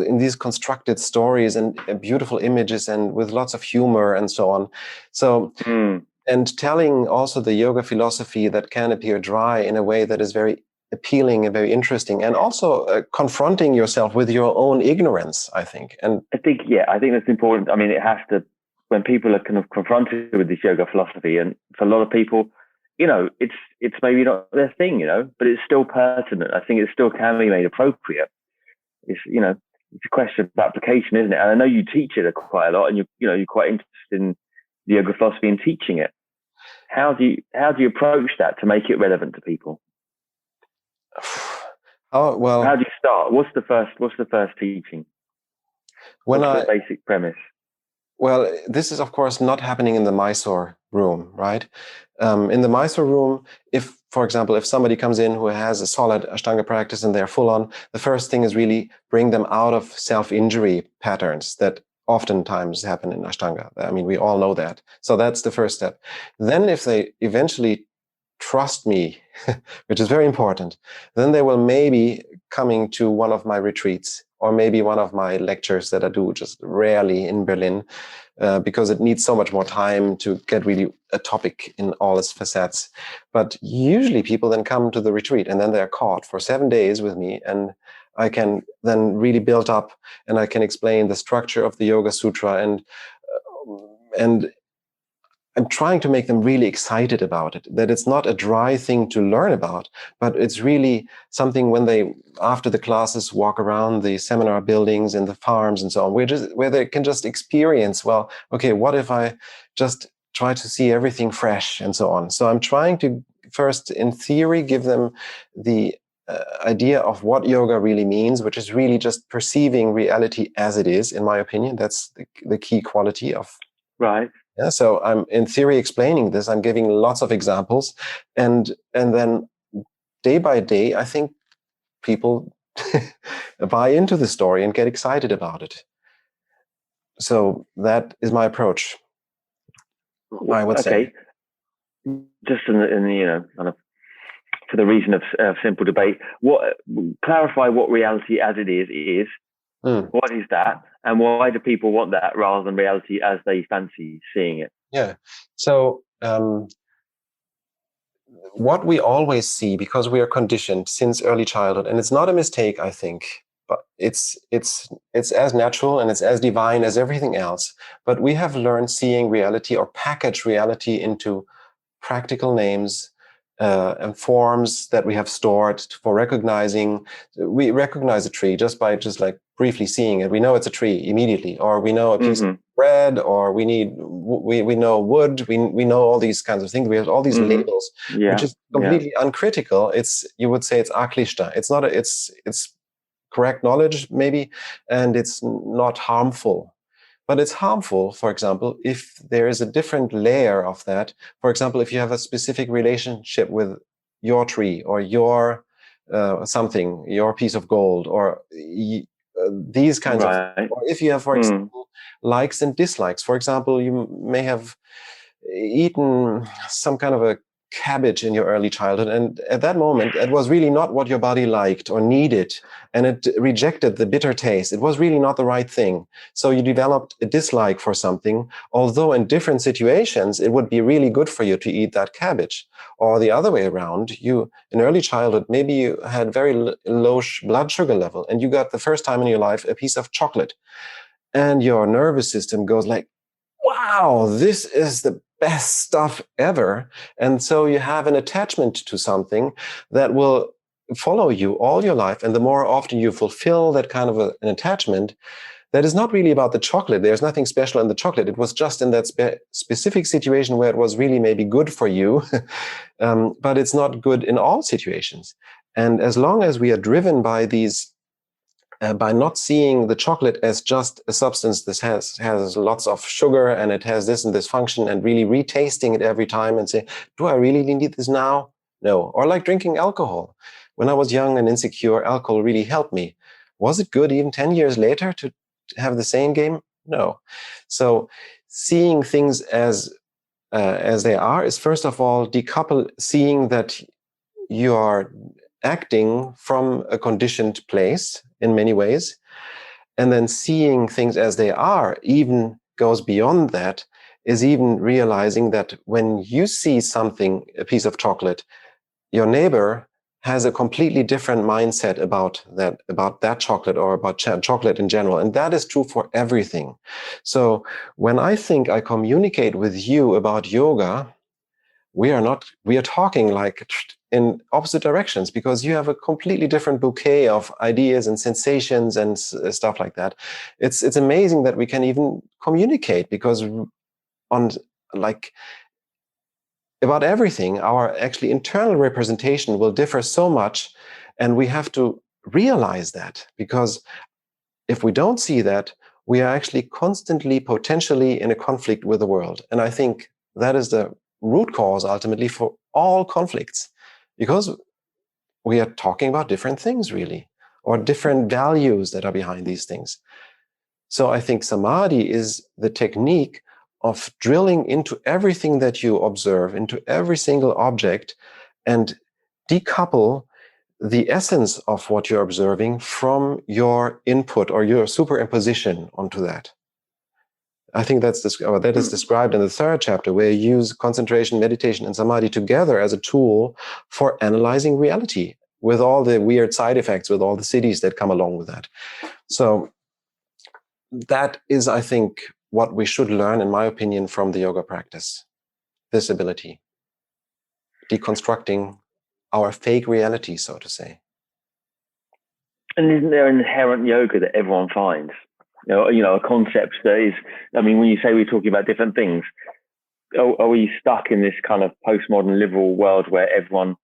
in these constructed stories and beautiful images and with lots of humor and so on. So, and telling also the yoga philosophy that can appear dry in a way that is very appealing and very interesting, and also confronting yourself with your own ignorance, I think. And I think that's important. I mean, it has to, when people are kind of confronted with this yoga philosophy, and for a lot of people, you know, it's maybe not their thing, you know, but it's still pertinent. I think it still can be made appropriate. It's, you know, it's a question of application, isn't it? And I know you teach it quite a lot, and you're quite interested in the yoga philosophy and teaching it. How do you approach that to make it relevant to people? Oh, well, how do you start? What's the first teaching? What's the basic premise? Well, this is, of course, not happening in the Mysore room, right? In the Mysore room, for example, if somebody comes in who has a solid Ashtanga practice and they're full on, the first thing is really bring them out of self-injury patterns that oftentimes happen in Ashtanga. I mean, we all know that. So that's the first step. Then if they eventually trust me, which is very important, then they will maybe coming to one of my retreats, or maybe one of my lectures that I do just rarely in Berlin, because it needs so much more time to get really a topic in all its facets. But usually people then come to the retreat and then they're caught for 7 days with me, and I can then really build up and I can explain the structure of the Yoga Sutra, and I'm trying to make them really excited about it, that it's not a dry thing to learn about, but it's really something when they, after the classes, walk around the seminar buildings and the farms and so on, where they can just experience, well, okay, what if I just try to see everything fresh and so on. So I'm trying to first, in theory, give them the idea of what yoga really means, which is really just perceiving reality as it is, in my opinion. That's the key quality of... Right. Yeah, so I'm in theory explaining this. I'm giving lots of examples, and then day by day, I think people buy into the story and get excited about it. So that is my approach, I would say. Just in the kind of for the reason of simple debate, clarify what reality as it is. What is that, and why do people want that rather than reality as they fancy seeing it? Yeah. So what we always see, because we are conditioned since early childhood, and it's not a mistake, I think, but it's as natural and it's as divine as everything else. But we have learned seeing reality or package reality into practical names and forms that we have stored for recognizing. We recognize a tree just by like briefly seeing it. We know it's a tree immediately, or we know a piece of bread, or we know wood. We know all these kinds of things. We have all these labels, which is completely uncritical. You would say it's aklishta. It's not. It's correct knowledge maybe, and it's not harmful. But it's harmful, for example, if there is a different layer of that. For example, if you have a specific relationship with your tree or your something, your piece of gold, or these kinds of, or if you have, for example, likes and dislikes. For example, you may have eaten some kind of a cabbage in your early childhood, and at that moment it was really not what your body liked or needed, and it rejected the bitter taste. It was really not the right thing, so you developed a dislike for something, although in different situations it would be really good for you to eat that cabbage. Or the other way around, you in early childhood, maybe you had very low blood sugar level, and you got the first time in your life a piece of chocolate, and your nervous system goes like, wow, this is the best stuff ever. And so you have an attachment to something that will follow you all your life. And the more often you fulfill that kind of an attachment, that is not really about the chocolate. There's nothing special in the chocolate. It was just in that specific situation where it was really maybe good for you, but it's not good in all situations. And as long as we are driven by these by not seeing the chocolate as just a substance that has lots of sugar and it has this and this function, and really retasting it every time and say, do I really need this now? No. Or like drinking alcohol. When I was young and insecure, alcohol really helped me. Was it good even 10 years later to have the same game? No. So seeing things as they are is, first of all, decouple, seeing that you are acting from a conditioned place in many ways, and then seeing things as they are even goes beyond that, is even realizing that when you see something, a piece of chocolate, your neighbor has a completely different mindset about that chocolate, or about chocolate in general. And that is true for everything. So when I think I communicate with you about yoga, we are talking like in opposite directions, because you have a completely different bouquet of ideas and sensations and stuff like that. It's amazing that we can even communicate, because on like about everything, our actually internal representation will differ so much, and we have to realize that, because if we don't see that, we are actually constantly potentially in a conflict with the world. And I think that is the root cause ultimately for all conflicts, because we are talking about different things really, or different values that are behind these things. So I think samadhi is the technique of drilling into everything that you observe, into every single object, and decouple the essence of what you're observing from your input or your superimposition onto that. I think that is described in the third chapter, where you use concentration, meditation, and samadhi together as a tool for analyzing reality, with all the weird side effects, with all the cities that come along with that. So that is, I think, what we should learn, in my opinion, from the yoga practice. This ability, deconstructing our fake reality, so to say. And isn't there an inherent yoga that everyone finds? You know, a concept that is, I mean, when you say we're talking about different things, are we stuck in this kind of postmodern liberal world where everyone,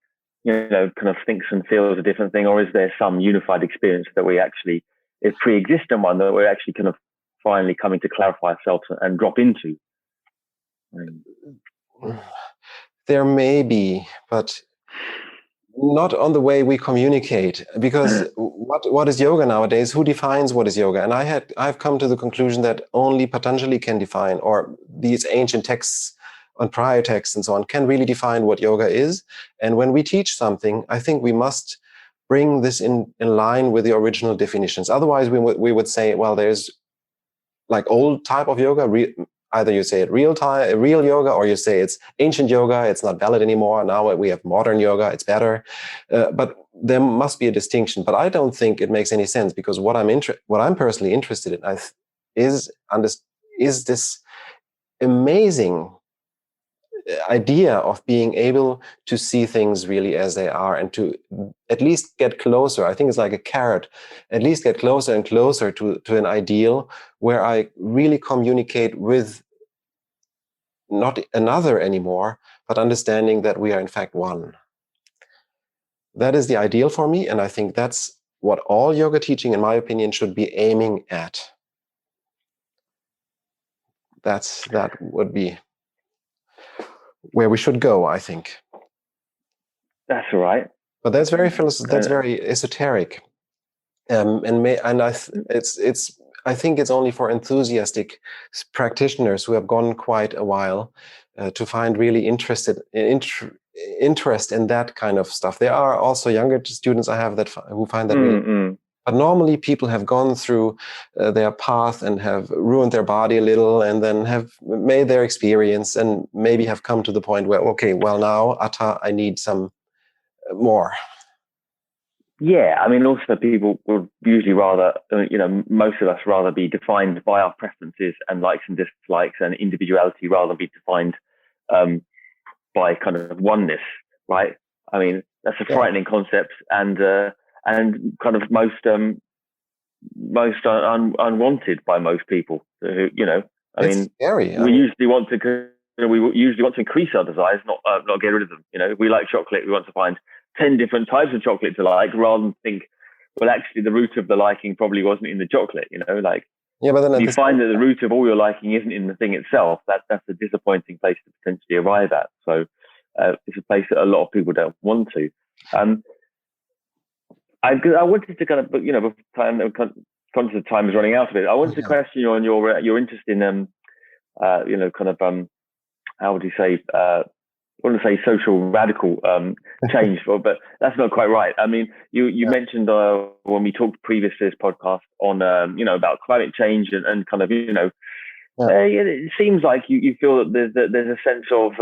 you know, kind of thinks and feels a different thing? Or is there some unified experience that we actually, is pre-existent one that we're actually kind of finally coming to clarify ourselves and drop into? There may be, but not on the way we communicate, because what is yoga nowadays? Who defines what is yoga? And I've come to the conclusion that only Patanjali can define, or these ancient texts on prior texts and so on can really define what yoga is. And when we teach something, I think we must bring this in line with the original definitions. Otherwise, we would say, well, there's like old type of yoga. Either you say it real yoga, or you say it's ancient yoga, it's not valid anymore. Now we have modern yoga, it's better. But there must be a distinction. But I don't think it makes any sense, because what I'm personally interested in is this amazing idea of being able to see things really as they are, and to at least get closer. I think it's like a carrot, at least get closer and closer to an ideal where I really communicate with not another anymore, but understanding that we are in fact one. That is the ideal for me, and I think that's what all yoga teaching, in my opinion, should be aiming at. That would be where we should go, I think. That's all right. But that's very that's very esoteric, I think it's only for enthusiastic practitioners who have gone quite a while to find really interest in that kind of stuff. There are also younger students I have who find that really. But normally people have gone through their path and have ruined their body a little, and then have made their experience, and maybe have come to the point where, okay, well, now, Atta, I need some more. Yeah, I mean, also people would usually rather, most of us rather be defined by our preferences and likes and dislikes and individuality, rather than be defined by kind of oneness, right? I mean, that's a frightening concept, and kind of most unwanted by most people. Who, I mean, scary. We usually want to increase our desires, not get rid of them. If we like chocolate, we want to find 10 different types of chocolate to like, rather than think, well, actually, the root of the liking probably wasn't in the chocolate. But then you find that the root of all your liking isn't in the thing itself. That's a disappointing place to potentially arrive at. So it's a place that a lot of people don't want to. I wanted to kind of, conscious of time is running out of it. I wanted to question you on your interest in, how would you say, I want to say social radical change, but that's not quite right. I mean, you mentioned when we talked previous to this podcast on, about climate change and kind of, it seems like you feel that there's a sense of,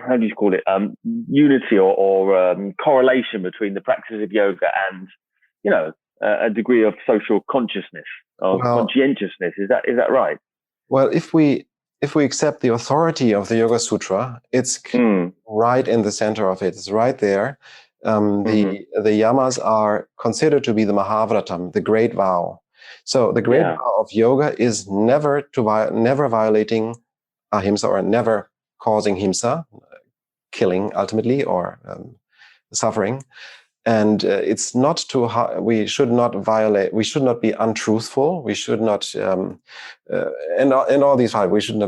how do you call it, unity or correlation between the practice of yoga and, a degree of social consciousness or conscientiousness. Is that right? Well, if we accept the authority of the Yoga Sutra, it's right in the center of it. It's right there. The yamas are considered to be the Mahavratam, the great vow. So the great vow of yoga is never violating ahimsa, or never causing himsa, killing ultimately, or suffering. And it's not we should not violate, we should not be untruthful, we should not, in all these five, we should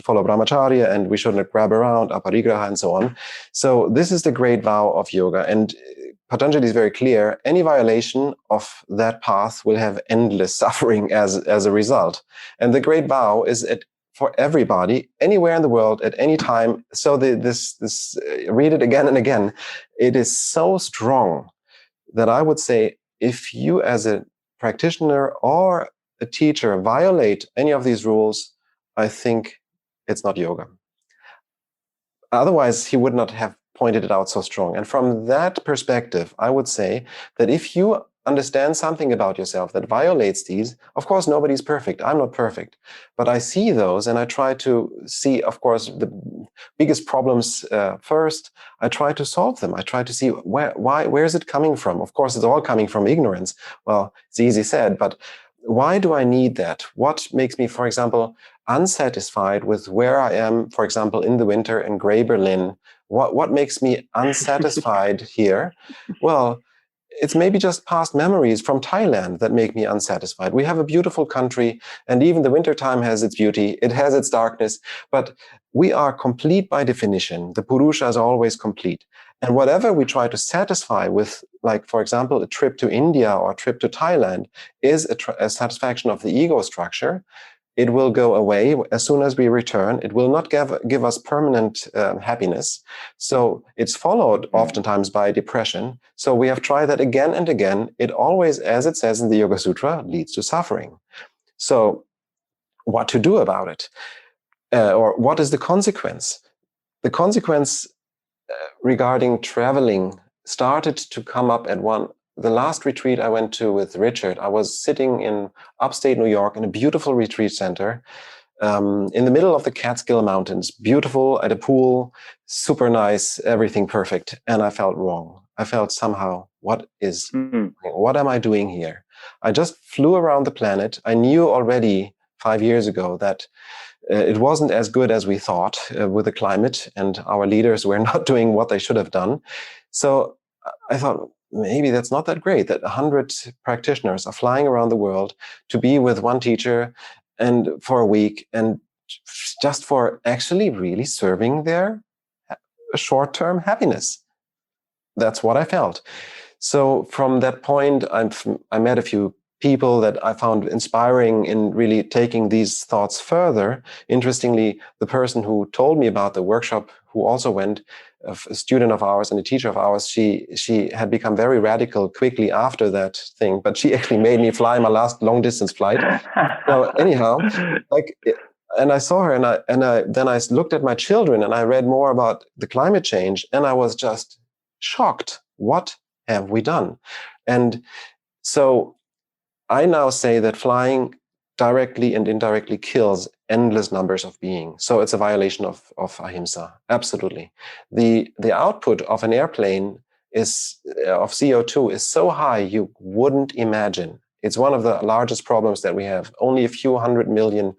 follow brahmacharya, and we shouldn't grab around, aparigraha, and so on. So this is the great vow of yoga. And Patanjali is very clear, any violation of that path will have endless suffering as a result. And the great vow is for everybody, anywhere in the world, at any time. So this read it again and again. It is so strong that I would say, if you as a practitioner or a teacher violate any of these rules, I think it's not yoga. Otherwise, he would not have pointed it out so strong. And from that perspective, I would say that if you understand something about yourself that violates these, of course, nobody's perfect. I'm not perfect. But I see those, and I try to see, of course, the biggest problems first. I try to solve them. I try to see where is it coming from? Of course, it's all coming from ignorance. Well, it's easy said, but why do I need that? What makes me, for example, unsatisfied with where I am, for example, in the winter in gray Berlin? What makes me unsatisfied here? Well, it's maybe just past memories from Thailand that make me unsatisfied. We have a beautiful country, and even the wintertime has its beauty. It has its darkness, but we are complete by definition. The Purusha is always complete. And whatever we try to satisfy with, like, for example, a trip to India or a trip to Thailand is a satisfaction of the ego structure. It will go away as soon as we return. It will not give us permanent happiness. So it's followed oftentimes by depression. So we have tried that again and again. It always, as it says in the Yoga Sutra, leads to suffering. So what to do about it? Or what is the consequence? The consequence regarding traveling started to come up at the last retreat I went to with Richard. I was sitting in upstate New York in a beautiful retreat center in the middle of the Catskill Mountains, beautiful, at a pool, super nice, everything perfect. And I felt wrong. I felt somehow, what am I doing here? I just flew around the planet. I knew already 5 years ago that it wasn't as good as we thought with the climate, and our leaders were not doing what they should have done. So I thought, maybe that's not that great that 100 practitioners are flying around the world to be with one teacher and for a week, and just for actually really serving their short-term happiness. That's what I felt. So from that point, I met a few people that I found inspiring in really taking these thoughts further. Interestingly, the person who told me about the workshop, who also went, a student of ours and a teacher of ours, she had become very radical quickly after that thing, but she actually made me fly my last long distance flight. So anyhow, and I saw her, and then I looked at my children and I read more about the climate change, and I was just shocked. What have we done? And so I now say that flying directly and indirectly kills endless numbers of beings. So it's a violation of ahimsa. Absolutely. The output of an airplane of CO2 is so high you wouldn't imagine. It's one of the largest problems that we have. Only a few 100 million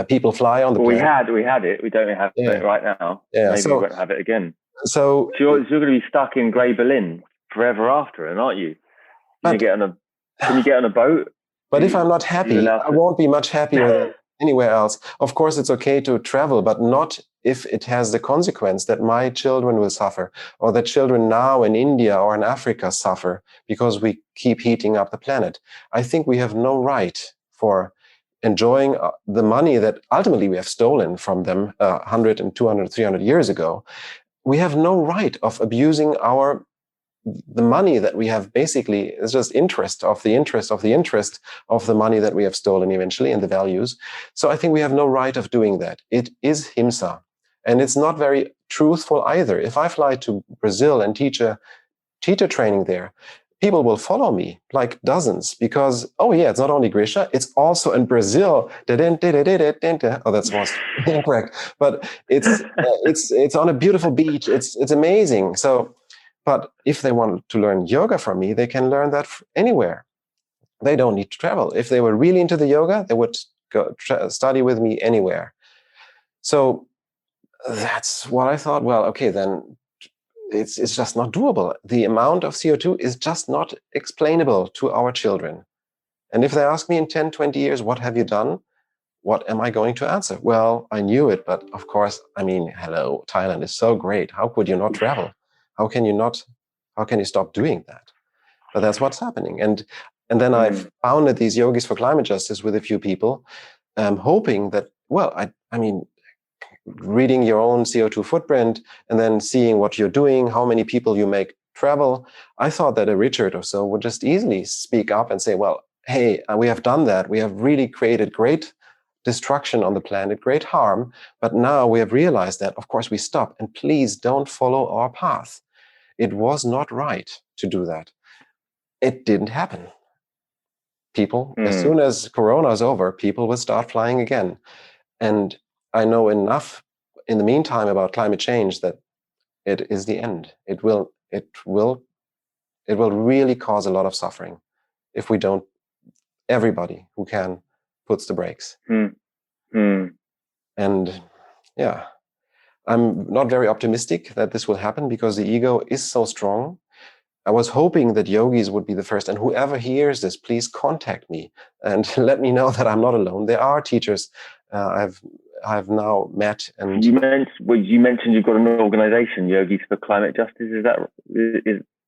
people fly on the planet. We had it. We don't have it right now. Yeah. Maybe we won't have it again. So you're going to be stuck in Grey Berlin forever after it, aren't you? Can you get on a boat? But if I'm not happy, I won't be much happier than anywhere else. Of course, it's okay to travel, but not if it has the consequence that my children will suffer, or that children now in India or in Africa suffer because we keep heating up the planet. I think we have no right for enjoying the money that ultimately we have stolen from them 100 and 200, 300 years ago. We have no right of abusing the money that we have. Basically is just interest of the interest of the interest of the money that we have stolen eventually, and the values. So I think we have no right of doing that. It is himsa, and it's not very truthful either. If I fly to Brazil and teach a teacher training there, people will follow me, like dozens, because, oh yeah, it's not only Grischa, it's also in Brazil. Oh, that was incorrect. But it's on a beautiful beach. It's amazing. So, but if they want to learn yoga from me, they can learn that anywhere. They don't need to travel. If they were really into the yoga, they would go study with me anywhere. So that's what I thought. Well, okay, then it's just not doable. The amount of CO2 is just not explainable to our children. And if they ask me in 10, 20 years, what have you done? What am I going to answer? Well, I knew it, but of course, I mean, hello, Thailand is so great. How could you not travel? How can you stop doing that? But that's what's happening. And then I founded these Yogis for Climate Justice with a few people, hoping that, well, I mean, reading your own CO2 footprint and then seeing what you're doing, how many people you make travel, I thought that a Richard or so would just easily speak up and say, well, hey, we have done that. We have really created great destruction on the planet, great harm. But now we have realized that, of course, we stop, and please don't follow our path. It was not right to do that. It didn't happen. People, as soon as Corona is over, people will start flying again. And I know enough in the meantime about climate change that it is the end. It will really cause a lot of suffering if we don't, everybody who can puts the brakes. And yeah, I'm not very optimistic that this will happen because the ego is so strong. I was hoping that yogis would be the first, and whoever hears this, please contact me and let me know that I'm not alone. There are teachers. I have I've now met. And you mentioned you've got an organization, Yogis for Climate Justice.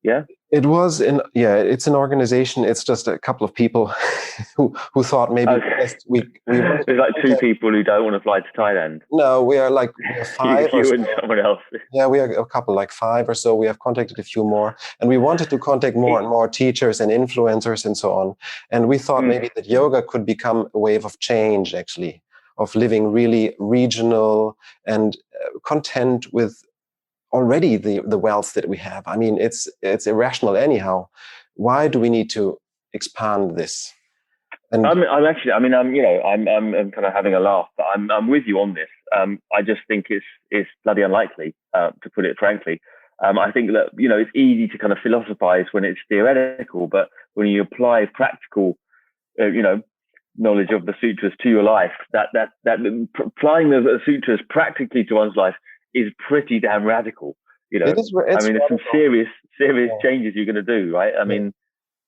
Yeah? It's an organization. It's just a couple of people who thought maybe we There's like two people who don't want to fly to Thailand. No, we are five you and someone else. Yeah, we are a couple, like 5 or so. We have contacted a few more, and we wanted to contact more and more teachers and influencers and so on. And we thought maybe that yoga could become a wave of change, actually, of living really regional and content with already the wealth that we have. I mean, it's irrational anyhow. Why do we need to expand this? And I'm kind of having a laugh, but I'm with you on this. I just think it's bloody unlikely, to put it frankly. I think that, it's easy to kind of philosophize when it's theoretical, but when you apply practical, knowledge of the sutras to your life, that applying the sutras practically to one's life is pretty damn radical. There's some serious changes you're going to do, right? I mean,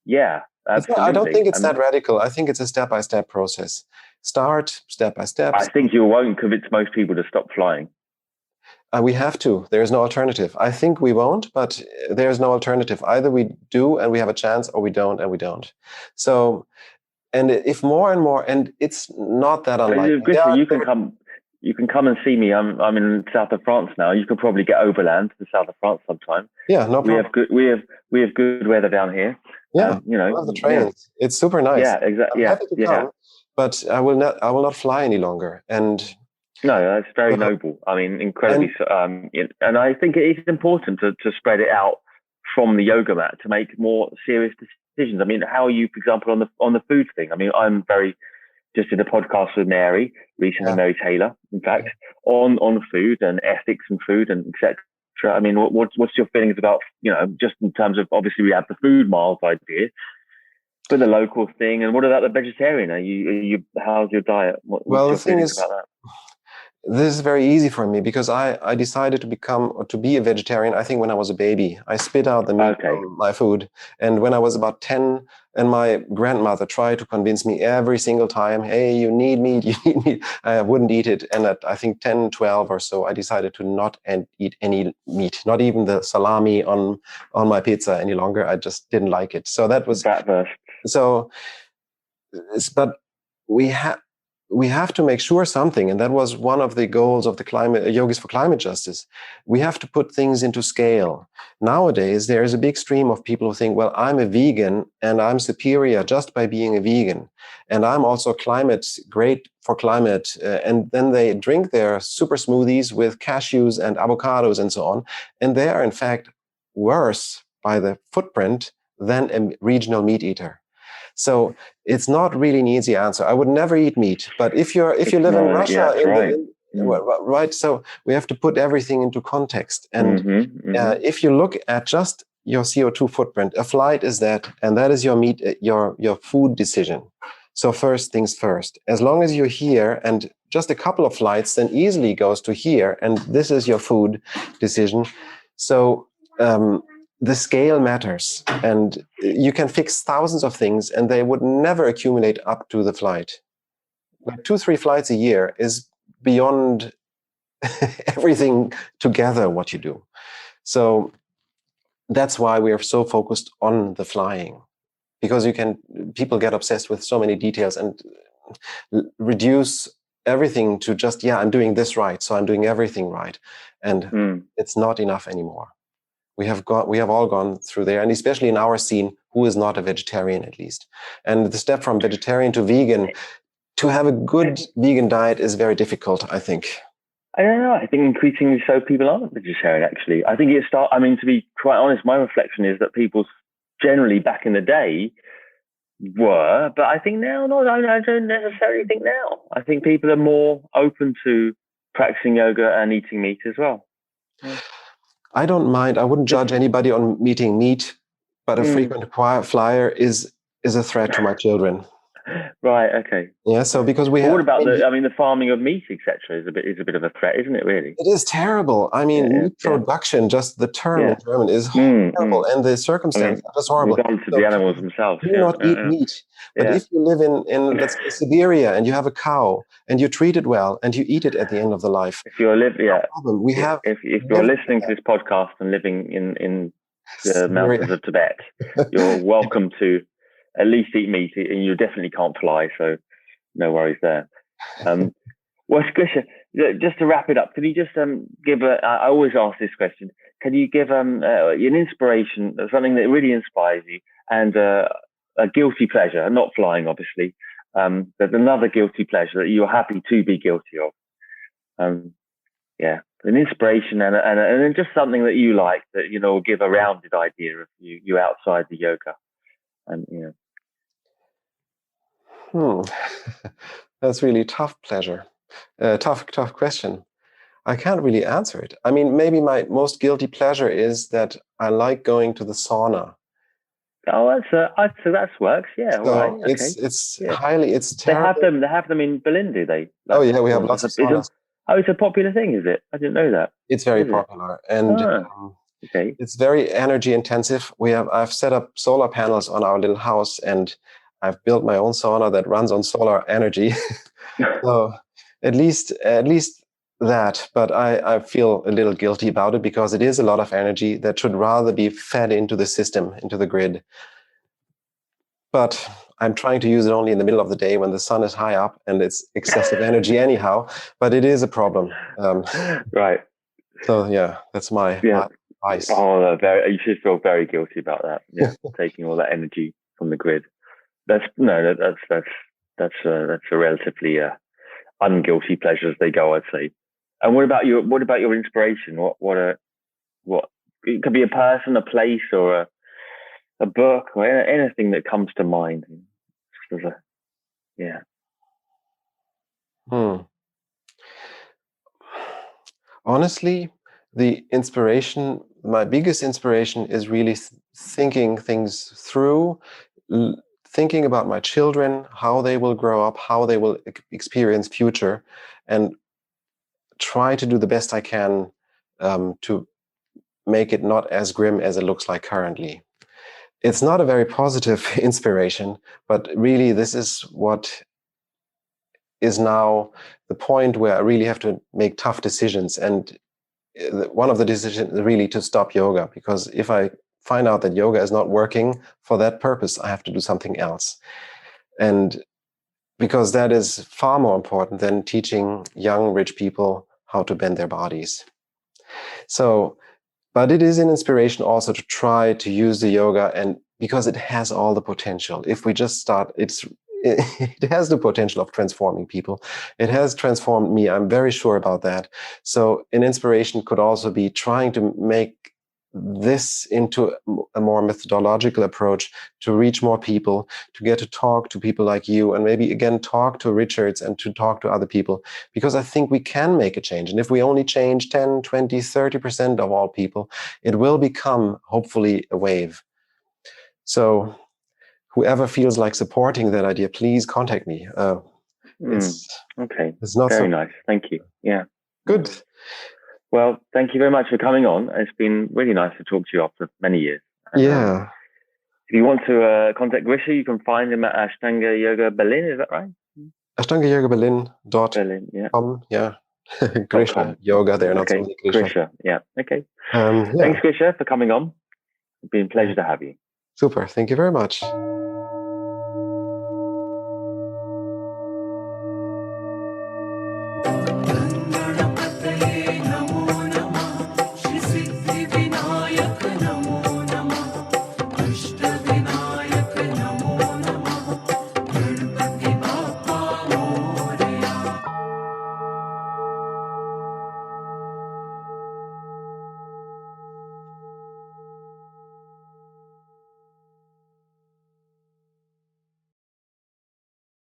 yeah. Absolutely. I don't think it's that radical. I think it's a step-by-step process. Start step by step. I think you won't convince most people to stop flying. We have to. There is no alternative. I think we won't, but there is no alternative. Either we do and we have a chance, or we don't and we don't. So, and if more and more, and it's not that unlikely. Grischa, you can come and see me. I'm in south of France now. You could probably get overland to the south of France sometime. Yeah, no problem. We have good weather down here. Yeah, I love the trains. Yeah. It's super nice. Yeah, exactly. Come, but I will not fly any longer. And no, that's very noble. I mean, incredibly. And I think it is important to spread it out from the yoga mat to make more serious decisions. I mean, how are you, for example, on the food thing? I mean, I'm just did a podcast with Mary recently, Mary Taylor, in fact, on food and ethics and food and etc. I mean, what's your feelings about, just in terms of, obviously we have the food miles idea, but the local thing, and what about the vegetarian? How's your diet? Well, the thing is, about that? This is very easy for me because I decided to be a vegetarian, I think, when I was a baby. I spit out the meat from my food. And when I was about 10, and my grandmother tried to convince me every single time, hey, you need meat, I wouldn't eat it. And at, I think, 10, 12 or so, I decided to not eat any meat, not even the salami on my pizza any longer. I just didn't like it. So that was... So, but we have to make sure something, and that was one of the goals of the Yogis for Climate Justice. We have to put things into scale. Nowadays, there is a big stream of people who think, well, I'm a vegan and I'm superior just by being a vegan. And I'm also great for climate. And then they drink their super smoothies with cashews and avocados and so on. And they are, in fact, worse by the footprint than a regional meat eater. So it's not really an easy answer. I would never eat meat, but if you live in Russia, right? So we have to put everything into context. And if you look at just your CO2 footprint, a flight is that, and that is your meat, your food decision. So first things first. As long as you're here, and just a couple of flights then easily goes to here, and this is your food decision. So the scale matters, and you can fix thousands of things and they would never accumulate up to the flight. Like 2-3 flights a year is beyond everything together what you do. So that's why we are so focused on the flying, because people get obsessed with so many details and reduce everything to just, I'm doing this right, so I'm doing everything right. And it's not enough anymore. We have all gone through there, and especially in our scene, who is not a vegetarian at least. And the step from vegetarian to vegan, to have a good vegan diet is very difficult, I think. I don't know. I think increasingly so people aren't vegetarian, actually. I think to be quite honest, my reflection is that people generally back in the day were, but I think now, I don't necessarily think now. I think people are more open to practicing yoga and eating meat as well. Yeah. I don't mind. I wouldn't judge anybody on eating meat, but a frequent flyer is a threat to my children. Right. Okay. Yeah. So because we But have, what about the farming of meat, etc. is a bit of a threat, isn't it? Really. it is terrible. I mean, meat production, just the term in German is horrible, and the circumstances are just horrible. We've gone to the animals themselves. Do not eat meat. But if you live in let's say Siberia and you have a cow and you treat it well and you eat it at the end of the life, if you're living, if you're listening to this podcast and living in the mountains of Tibet, you're welcome to at least eat meat, and you definitely can't fly, so no worries there. Well, Grischa, just to wrap it up, can you just give I always ask this question, can you give an inspiration, something that really inspires you, and a guilty pleasure, not flying obviously, but another guilty pleasure that you're happy to be guilty of? An inspiration and then just something that you like that, will give a rounded idea of you outside the yoga. And That's really tough pleasure. Tough question. I can't really answer it. I mean, maybe my most guilty pleasure is that I like going to the sauna. Oh, that works. Yeah, so right. Okay. It's terrible. They have them in Berlin, do they? Oh yeah, we have lots of saunas. It's a popular thing, is it? I didn't know that. It's very popular, and okay. It's very energy intensive. I've set up solar panels on our little house, and I've built my own sauna that runs on solar energy. So at least that, but I feel a little guilty about it because it is a lot of energy that should rather be fed into the system, into the grid. But I'm trying to use it only in the middle of the day when the sun is high up and it's excessive energy anyhow, but it is a problem. Right. So yeah, that's my advice. Oh, you should feel very guilty about that. Yeah, taking all that energy from the grid. That's a relatively unguilty pleasure as they go, I'd say. And what about your inspiration? What it could be a person, a place, or a book, or anything that comes to mind. Honestly, my biggest inspiration is really thinking things through, thinking about my children, how they will grow up, how they will experience future, and try to do the best I can to make it not as grim as it looks like currently. It's not a very positive inspiration, but really this is what is now the point where I really have to make tough decisions. And one of the decisions is really to stop yoga, because if I find out that yoga is not working for that purpose, I have to do something else. And because that is far more important than teaching young, rich people how to bend their bodies. So, but it is an inspiration also to try to use the yoga, and because it has all the potential. If we just start, it has the potential of transforming people. It has transformed me. I'm very sure about that. So an inspiration could also be trying to make this into a more methodological approach to reach more people, to get to talk to people like you, and maybe again talk to Richards and to talk to other people, because I think we can make a change. And if we only change 10, 20, 30% of all people, it will become hopefully a wave. So whoever feels like supporting that idea, please contact me. It's not very nice. Thank you. Yeah. Good. Well, thank you very much for coming on. It's been really nice to talk to you after many years. Yeah. If you want to contact Grischa, you can find him at Aṣṭāṅga Yoga Berlin. Is that right? AṣṭāṅgaYogaBerlin.com. Yeah. Grischa Yoga. They're not only Grischa. Yeah. Okay. Thanks, Grischa, for coming on. It's been a pleasure to have you. Super. Thank you very much.